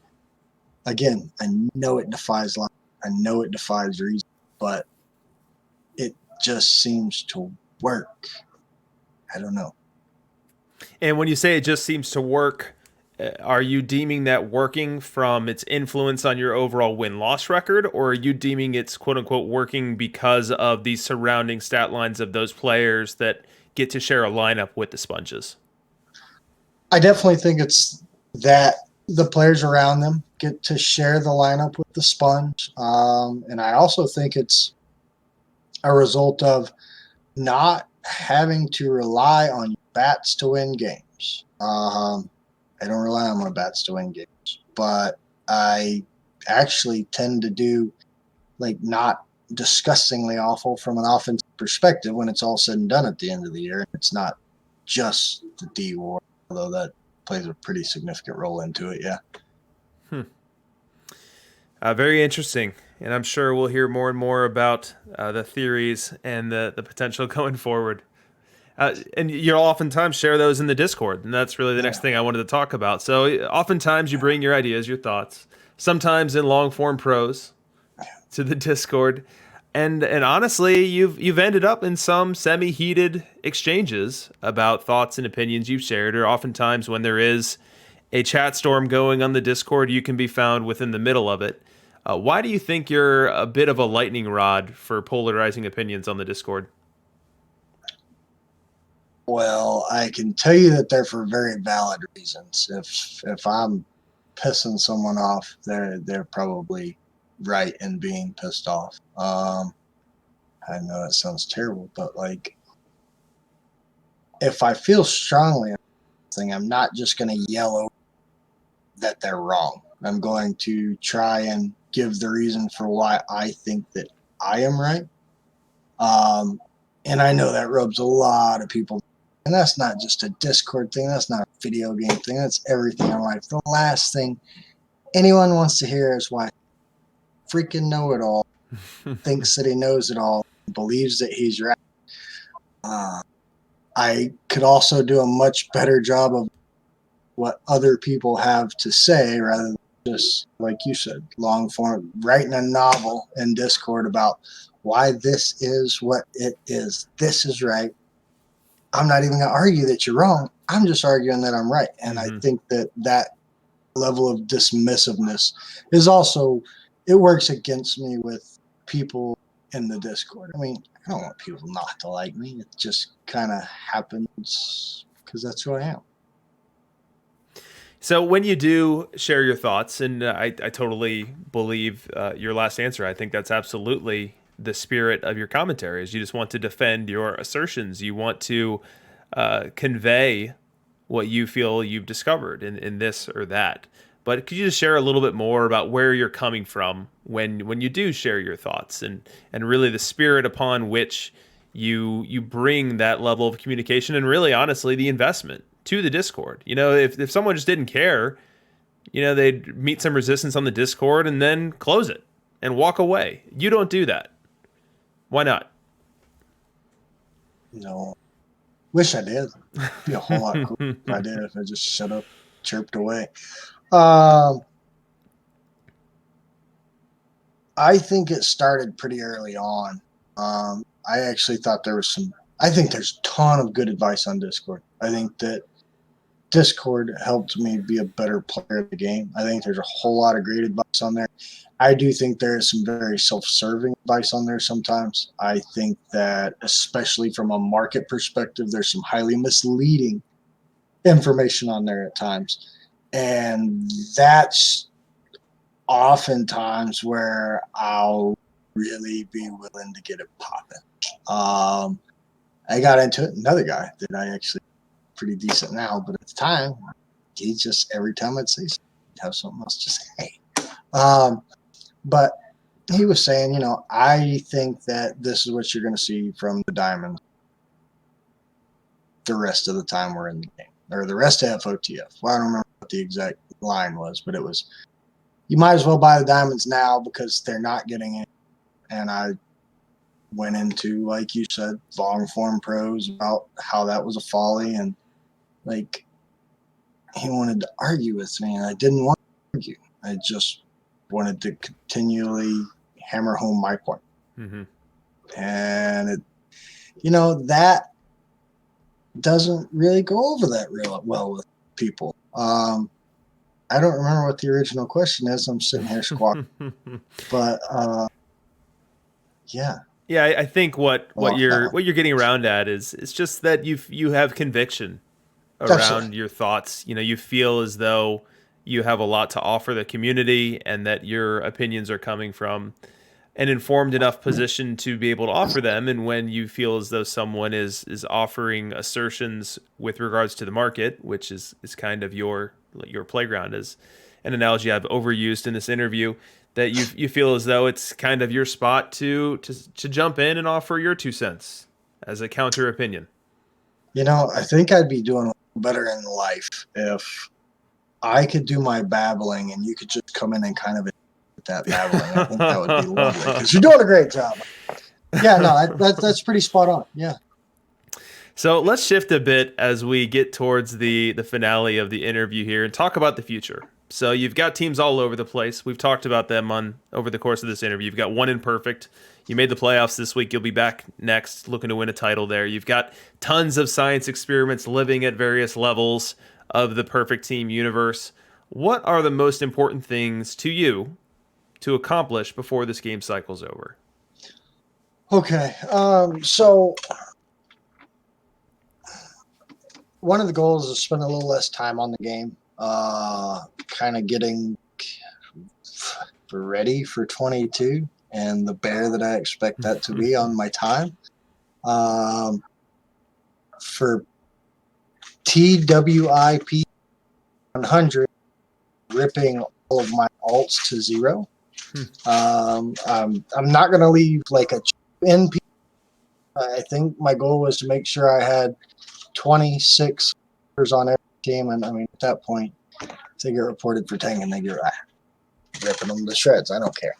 Speaker 2: again, I know it defies logic. I know it defies reason, but it just seems to work. I don't know.
Speaker 1: And when you say it just seems to work, are you deeming that working from its influence on your overall win-loss record, or are you deeming it's quote-unquote working because of the surrounding stat lines of those players that get to share a lineup with the sponges?
Speaker 2: I definitely think it's that the players around them get to share the lineup with the sponge. And I also think it's a result of not having to rely on bats to win games. I don't rely on my bats to win games, but I actually tend to do like not disgustingly awful from an offensive perspective when it's all said and done at the end of the year. It's not just the D war, although that plays a pretty significant role into it. Yeah.
Speaker 1: Very interesting. And I'm sure we'll hear more and more about the theories and the potential going forward. And you'll oftentimes share those in the Discord, and that's really the next thing I wanted to talk about. So oftentimes you bring your ideas, your thoughts, sometimes in long form prose to the Discord. And honestly, you've ended up in some semi-heated exchanges about thoughts and opinions you've shared, or oftentimes when there is a chat storm going on the Discord, you can be found within the middle of it. Why do you think you're a bit of a lightning rod for polarizing opinions on the Discord?
Speaker 2: Well, I can tell you that they're for very valid reasons. If I'm pissing someone off, they're probably right in being pissed off. I know that sounds terrible, but like, if I feel strongly on something, I'm not just going to yell over that they're wrong. I'm going to try and give the reason for why I think that I am right. And I know that rubs a lot of people. And that's not just a Discord thing. That's not a video game thing. That's everything in life. The last thing anyone wants to hear is why freaking know-it-all thinks that he knows it all, believes that he's right. I could also do a much better job of what other people have to say rather than just, like you said, long form, writing a novel in Discord about why this is what it is. This is right. I'm not even going to argue that you're wrong. I'm just arguing that I'm right. And I think that level of dismissiveness is also, it works against me with people in the Discord. I mean, I don't want people not to like me. It just kind of happens because that's who I am.
Speaker 1: So when you do share your thoughts, and I totally believe your last answer, I think that's absolutely the spirit of your commentary, is you just want to defend your assertions. You want to convey what you feel you've discovered in this or that. But could you just share a little bit more about where you're coming from when you do share your thoughts, and really the spirit upon which you bring that level of communication, and really honestly the investment to the Discord? You know, if someone just didn't care, you know, they'd meet some resistance on the Discord and then close it and walk away. You don't do that. Why not?
Speaker 2: No. Wish I did. It'd be a whole lot cooler if I did, if I just shut up, chirped away. I think it started pretty early on. I actually thought I think there's a ton of good advice on Discord. I think that Discord helped me be a better player of the game. I think there's a whole lot of great advice on there. I do think there is some very self-serving advice on there sometimes. I think that, especially from a market perspective, there's some highly misleading information on there at times. And that's oftentimes where I'll really be willing to get it popping. I got into it. Another guy that I actually pretty decent now, but at the time, he just, every time I'd say something, he'd have something else to say. But he was saying, you know, I think that this is what you're going to see from the Diamonds the rest of the time we're in the game, or the rest of FOTF. Well, I don't remember what the exact line was, but it was, you might as well buy the Diamonds now because they're not getting it. And I went into, like you said, long form prose about how that was a folly, and like, he wanted to argue with me, and I didn't want to argue. I just wanted to continually hammer home my point. And it, you know, that doesn't really go over that real well with people. I don't remember what the original question is. I'm sitting here squawking, but yeah.
Speaker 1: Yeah, I think what you're getting around at is it's just that you have conviction around
Speaker 2: Absolutely.
Speaker 1: your thoughts. You know, you feel as though you have a lot to offer the community, and that your opinions are coming from an informed enough position to be able to offer them. And when you feel as though someone is offering assertions with regards to the market, which is kind of your playground, as an analogy I've overused in this interview, that you feel as though it's kind of your spot to jump in and offer your 2 cents as a counter opinion.
Speaker 2: You know, I think I'd be doing better in life if I could do my babbling and you could just come in and kind of that babbling. I think that would be lovely because you're doing a great job. Yeah, no, that's pretty spot on. Yeah.
Speaker 1: So let's shift a bit as we get towards the finale of the interview here and talk about the future. So you've got teams all over the place. We've talked about them over the course of this interview. You've got one in perfect. You made the playoffs this week. You'll be back next looking to win a title there. You've got tons of science experiments living at various levels of the perfect team universe. What are the most important things to you to accomplish before this game cycle's over?
Speaker 2: Okay. So one of the goals is to spend a little less time on the game, kind of getting ready for 22 and the bear that I expect that to be on my time. For TWIP 100, ripping all of my alts to 0. I'm not going to leave like a NP. I think my goal was to make sure I had 26 on every team, and I mean at that point, if they get reported for 10 and they get ripping them to shreds, I don't care.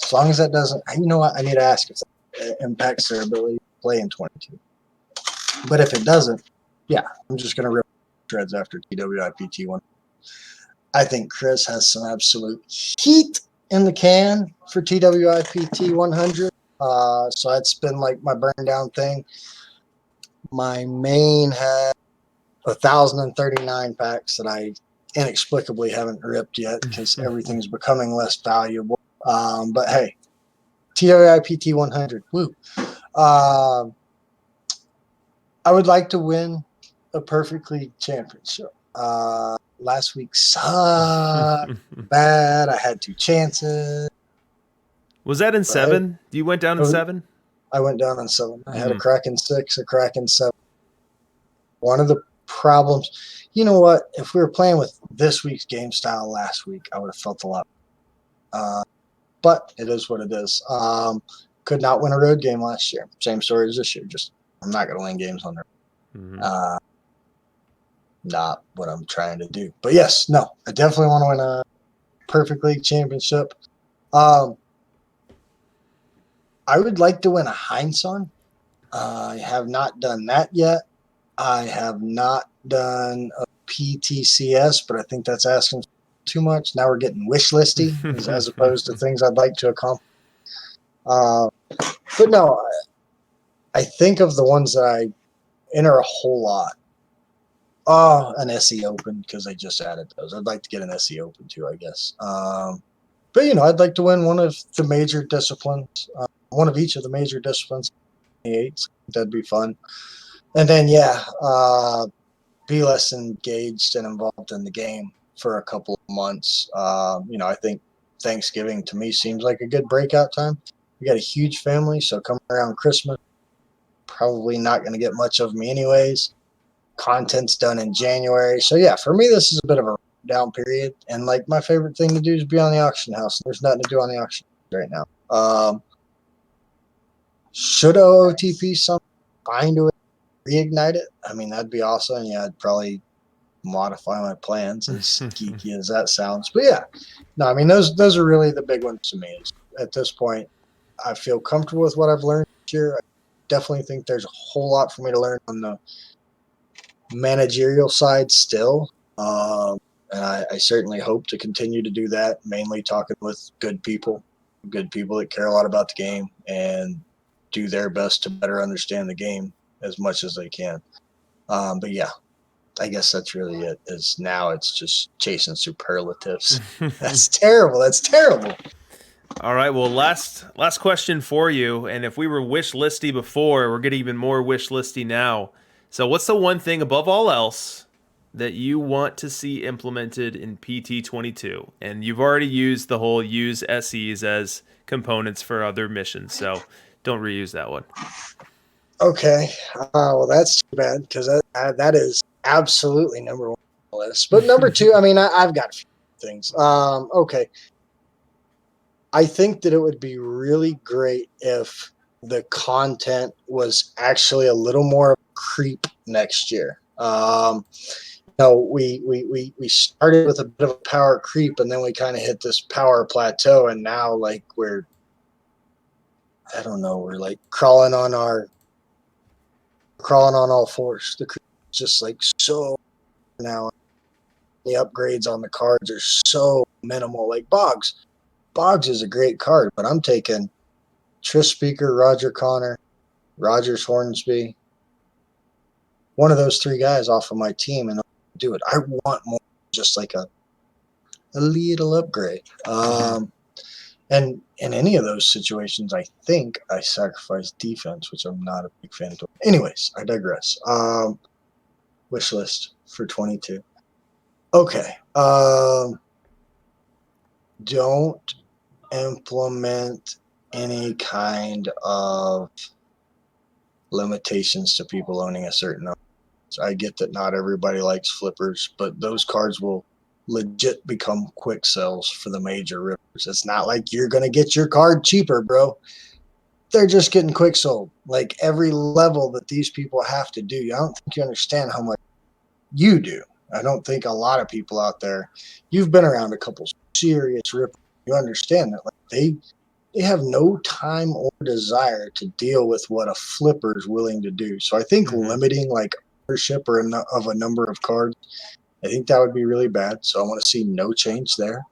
Speaker 2: As long as that doesn't, you know what, I need to ask if that impacts their ability to play in 22. But if it doesn't, yeah, I'm just going to rip shreds after TWIPT 1. I think Chris has some absolute heat in the can for TWIPT 100. So that's been like my burn down thing. My main had 1,039 packs that I inexplicably haven't ripped yet because everything's becoming less valuable. But hey, TWIPT 100, woo. I would like to win a Perfect League championship. Last week sucked bad. I had 2 chances.
Speaker 1: Was that in 7? You went down in 7?
Speaker 2: I went down in 7. I had a crack in 6, a crack in 7. One of the problems, you know what? If we were playing with this week's game style last week, I would have felt a lot. But it is what it is. Could not win a road game last year. Same story as this year. Just I'm not going to win games on the road. Not what I'm trying to do. But yes, no, I definitely want to win a Perfect League championship. I would like to win a Heinsohn. I have not done that yet. I have not done a PTCS, but I think that's asking too much. Now we're getting wish listy as opposed to things I'd like to accomplish. But no, I think of the ones that I enter a whole lot. Oh, an SE Open because I just added those. I'd like to get an SE Open too, I guess. But I'd like to win one of the major disciplines, one of each of the major disciplines. That'd be fun. And then be less engaged and involved in the game for a couple of months. I think Thanksgiving to me seems like a good breakout time. We got a huge family, so coming around Christmas, probably not going to get much of me anyways. Content's done in January. So yeah, for me, this is a bit of a down period. And like my favorite thing to do is be on the auction house. There's nothing to do on the auction right now. Should OOTP find a way to reignite it? I mean, that'd be awesome. Yeah, I'd probably modify my plans, as geeky as that sounds. But yeah, no, I mean those are really the big ones to me. At this point, I feel comfortable with what I've learned this year. I definitely think there's a whole lot for me to learn on the managerial side still. And I certainly hope to continue to do that, mainly talking with good people that care a lot about the game and do their best to better understand the game as much as they can. But yeah, I guess that's really it. Is now it's just chasing superlatives. That's terrible. That's terrible.
Speaker 1: All right. Well, last question for you. And if we were wish listy before, we're getting even more wish listy now. So, what's the one thing above all else that you want to see implemented in PT22? And you've already used the whole use SEs as components for other missions, so don't reuse that one.
Speaker 2: Okay. Well, that's too bad because that is absolutely number 1 on the list. But number 2, I mean, I've got a few things. Okay. I think that it would be really great if the content was actually a little more creep next year. We started with a bit of a power creep, and then we kind of hit this power plateau, and now we're like crawling on all fours. The creep is just like so now. The upgrades on the cards are so minimal. Like Boggs. Boggs is a great card, but I'm taking Trish Speaker, Roger Connor, Rogers Hornsby, one of those three guys off of my team, and I'll do it. I want more, just like a little upgrade. And in any of those situations, I think I sacrifice defense, which I'm not a big fan of. Anyways, I digress. Wish list for 22. Okay. Don't implement any kind of limitations to people owning a certain number. I get that not everybody likes flippers, but those cards will legit become quick sells for the major rippers. It's not like you're going to get your card cheaper, bro. They're just getting quick sold. Like every level that these people have to do, I don't think you understand how much you do. I don't think a lot of people out there, you've been around a couple serious rippers. You understand that like they have no time or desire to deal with what a flipper is willing to do. So I think limiting like ownership or of a number of cards, I think that would be really bad. So I want to see no change there.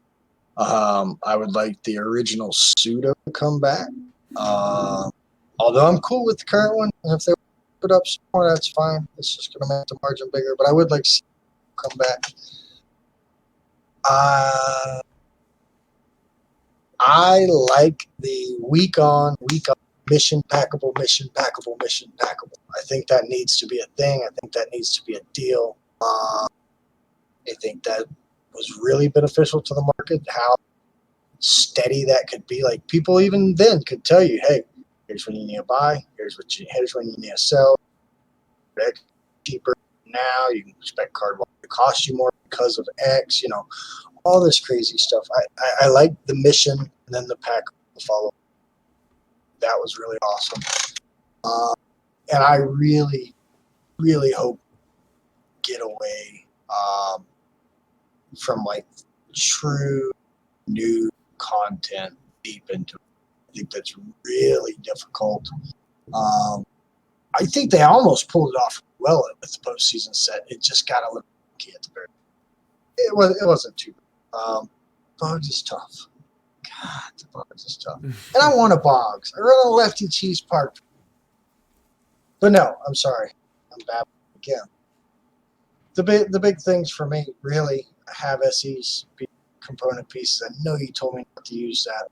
Speaker 2: I would like the original pseudo to come back. Although I'm cool with the current one, and if they put up some more, that's fine. It's just going to make the margin bigger. But I would like to see it come back. I like the week on mission packable. I think that needs to be a thing. I think that needs to be a deal. I think that was really beneficial to the market, how steady that could be. Like people even then could tell you, hey, here's when you need to buy, here's when you need to sell. X cheaper now, you can expect card to cost you more because of X, all this crazy stuff. I like the mission and then the pack to follow. That was really awesome. And I really, really hope get away from like true new content deep into it. I think that's really difficult. I think they almost pulled it off well with the postseason set. It just got a little key at the very end. It wasn't too bad. Boggs is tough. God, the Boggs is tough. And I want a Boggs. I run a lefty cheese park. But no, I'm sorry. I'm babbling again. The big things for me, really, have SEs be component pieces. I know you told me not to use that.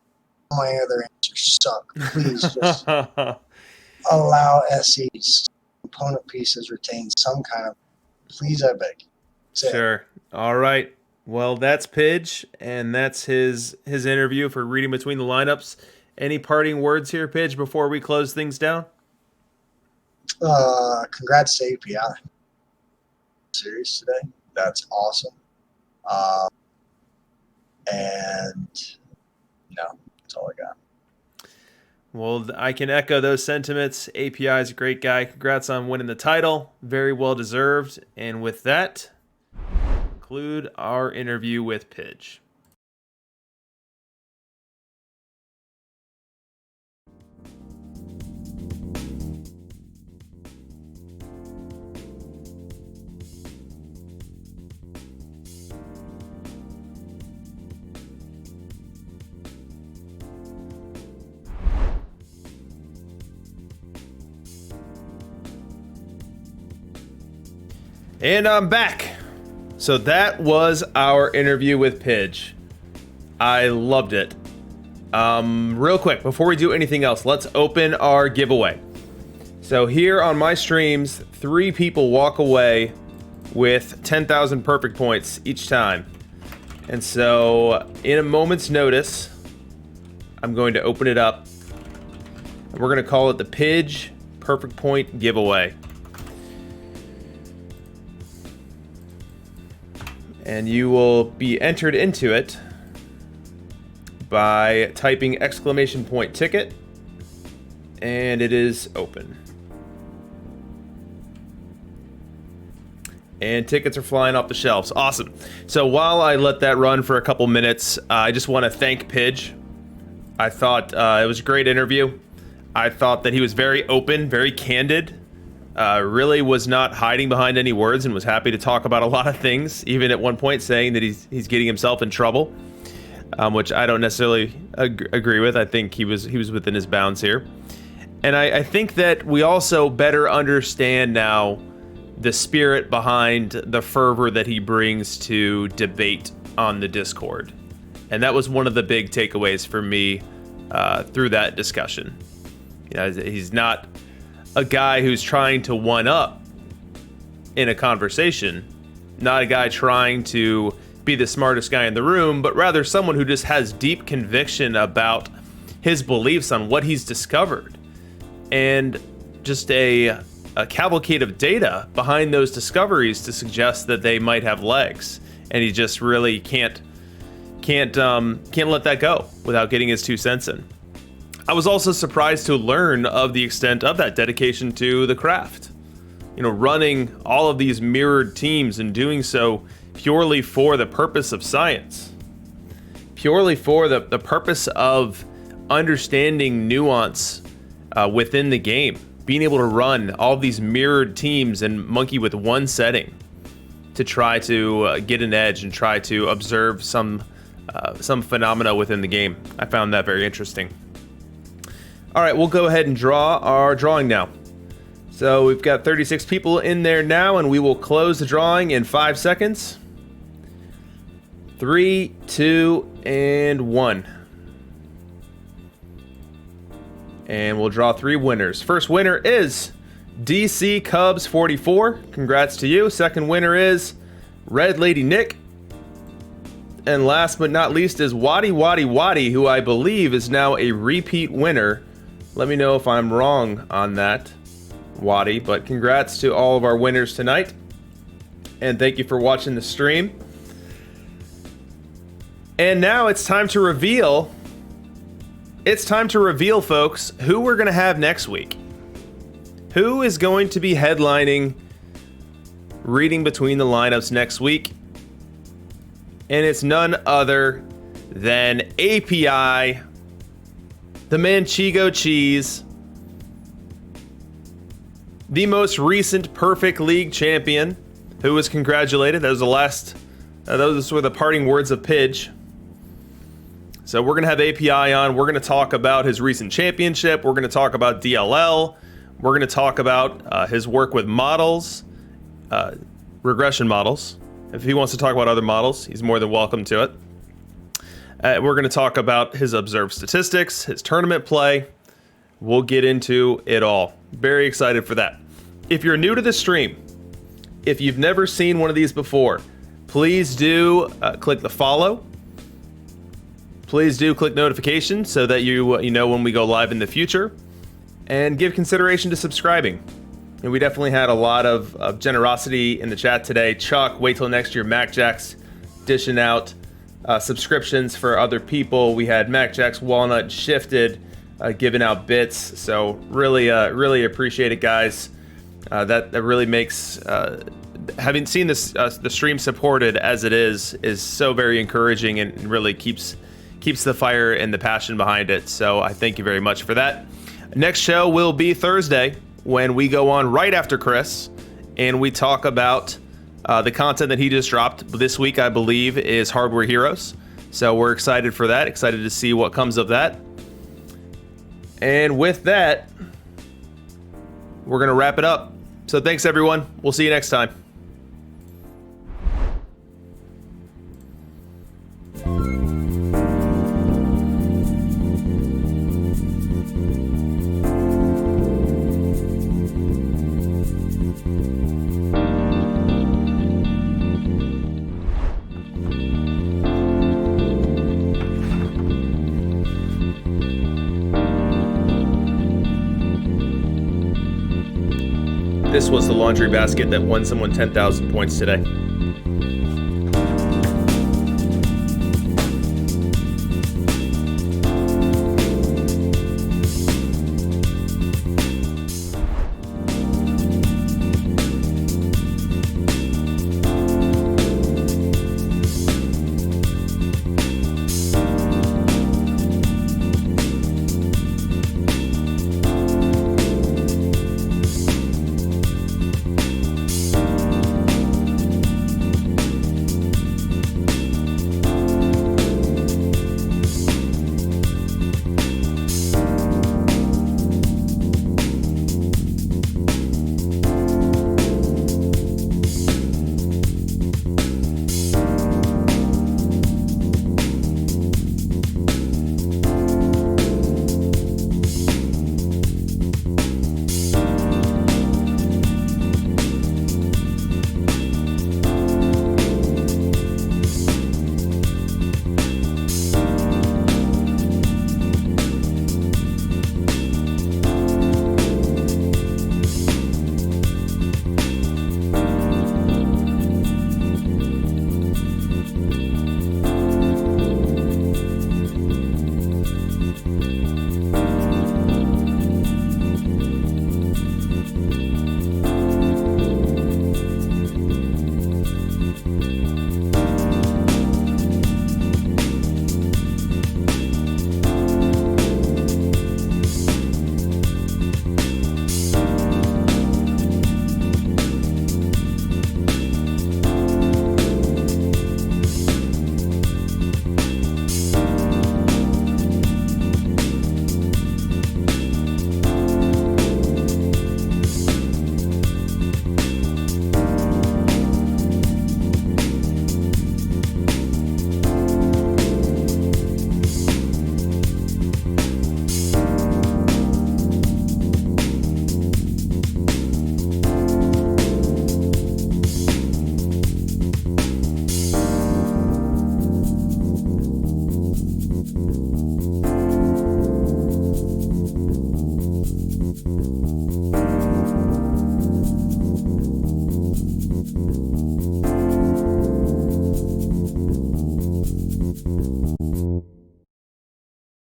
Speaker 2: My other answers suck. Please just allow SEs, component pieces, retain some kind of. Please, I beg.
Speaker 1: Sure. All right. Well, that's Pidge, and that's his interview for reading between the lineups. Any parting words here, Pidge, before we close things down?
Speaker 2: Congrats to API. Series today. That's awesome. And no, that's all I got.
Speaker 1: Well, I can echo those sentiments. API is a great guy. Congrats on winning the title. Very well deserved. And with that, conclude our interview with Pidge. And I'm back. So that was our interview with Pidge. I loved it. Real quick, before we do anything else, let's open our giveaway. So here on my streams, 3 people walk away with 10,000 perfect points each time. And so in a moment's notice, I'm going to open it up. And we're going to call it the Pidge Perfect Point Giveaway. And you will be entered into it by typing !ticket, and it is open. And tickets are flying off the shelves. Awesome. So while I let that run for a couple minutes, I just want to thank Pidge. I thought it was a great interview. I thought that he was very open, very candid. Really was not hiding behind any words and was happy to talk about a lot of things, even at one point saying that he's getting himself in trouble, which I don't necessarily agree with. I think he was within his bounds here. And I think that we also better understand now the spirit behind the fervor that he brings to debate on the Discord. And that was one of the big takeaways for me through that discussion. You know, he's not a guy who's trying to one up in a conversation, not a guy trying to be the smartest guy in the room, but rather someone who just has deep conviction about his beliefs on what he's discovered, and just a cavalcade of data behind those discoveries to suggest that they might have legs, and he just really can't let that go without getting his 2 cents in. I was also surprised to learn of the extent of that dedication to the craft. You know, running all of these mirrored teams and doing so purely for the purpose of science, purely for the purpose of understanding nuance within the game, being able to run all these mirrored teams and monkey with one setting to try to get an edge and try to observe some phenomena within the game. I found that very interesting. All right, we'll go ahead and draw our drawing now. So we've got 36 people in there now, and we will close the drawing in 5 seconds. 3, 2, and 1. And we'll draw 3 winners. First winner is DC Cubs 44. Congrats to you. Second winner is Red Lady Nick. And last but not least is Waddy, who I believe is now a repeat winner. Let me know if I'm wrong on that, Waddy, but congrats to all of our winners tonight. And thank you for watching the stream. And now it's time to reveal. It's time to reveal, folks, who we're going to have next week. Who is going to be headlining Reading Between the Lineups next week? And it's none other than API, the Manchego Cheese, the most recent Perfect League champion, who was congratulated. That was the last, those were the parting words of Pidge. So we're going to have API on. We're going to talk about his recent championship. We're going to talk about DLL. We're going to talk about his work with models, regression models. If he wants to talk about other models, he's more than welcome to it. We're going to talk about his observed statistics, his tournament play. We'll get into it all. Very excited for that. If you're new to the stream, if you've never seen one of these before, please do click the follow. Please do click notifications so that you know when we go live in the future, and give consideration to subscribing. And we definitely had a lot of generosity in the chat today. Chuck, wait till next year. MacJack's dishing out subscriptions for other people. We had MacJack's Walnut Shifted giving out bits. So really appreciate it, guys. That really makes having seen this the stream supported as it is so very encouraging, and really keeps the fire and the passion behind it. So I thank you very much for that. Next show will be Thursday, when we go on right after Chris and we talk about the content that he just dropped this week. I believe is Hardware Heroes. So we're excited for that, excited to see what comes of that. And with that, we're going to wrap it up. So thanks, everyone. We'll see you next time. This was the laundry basket that won someone 10,000 points today.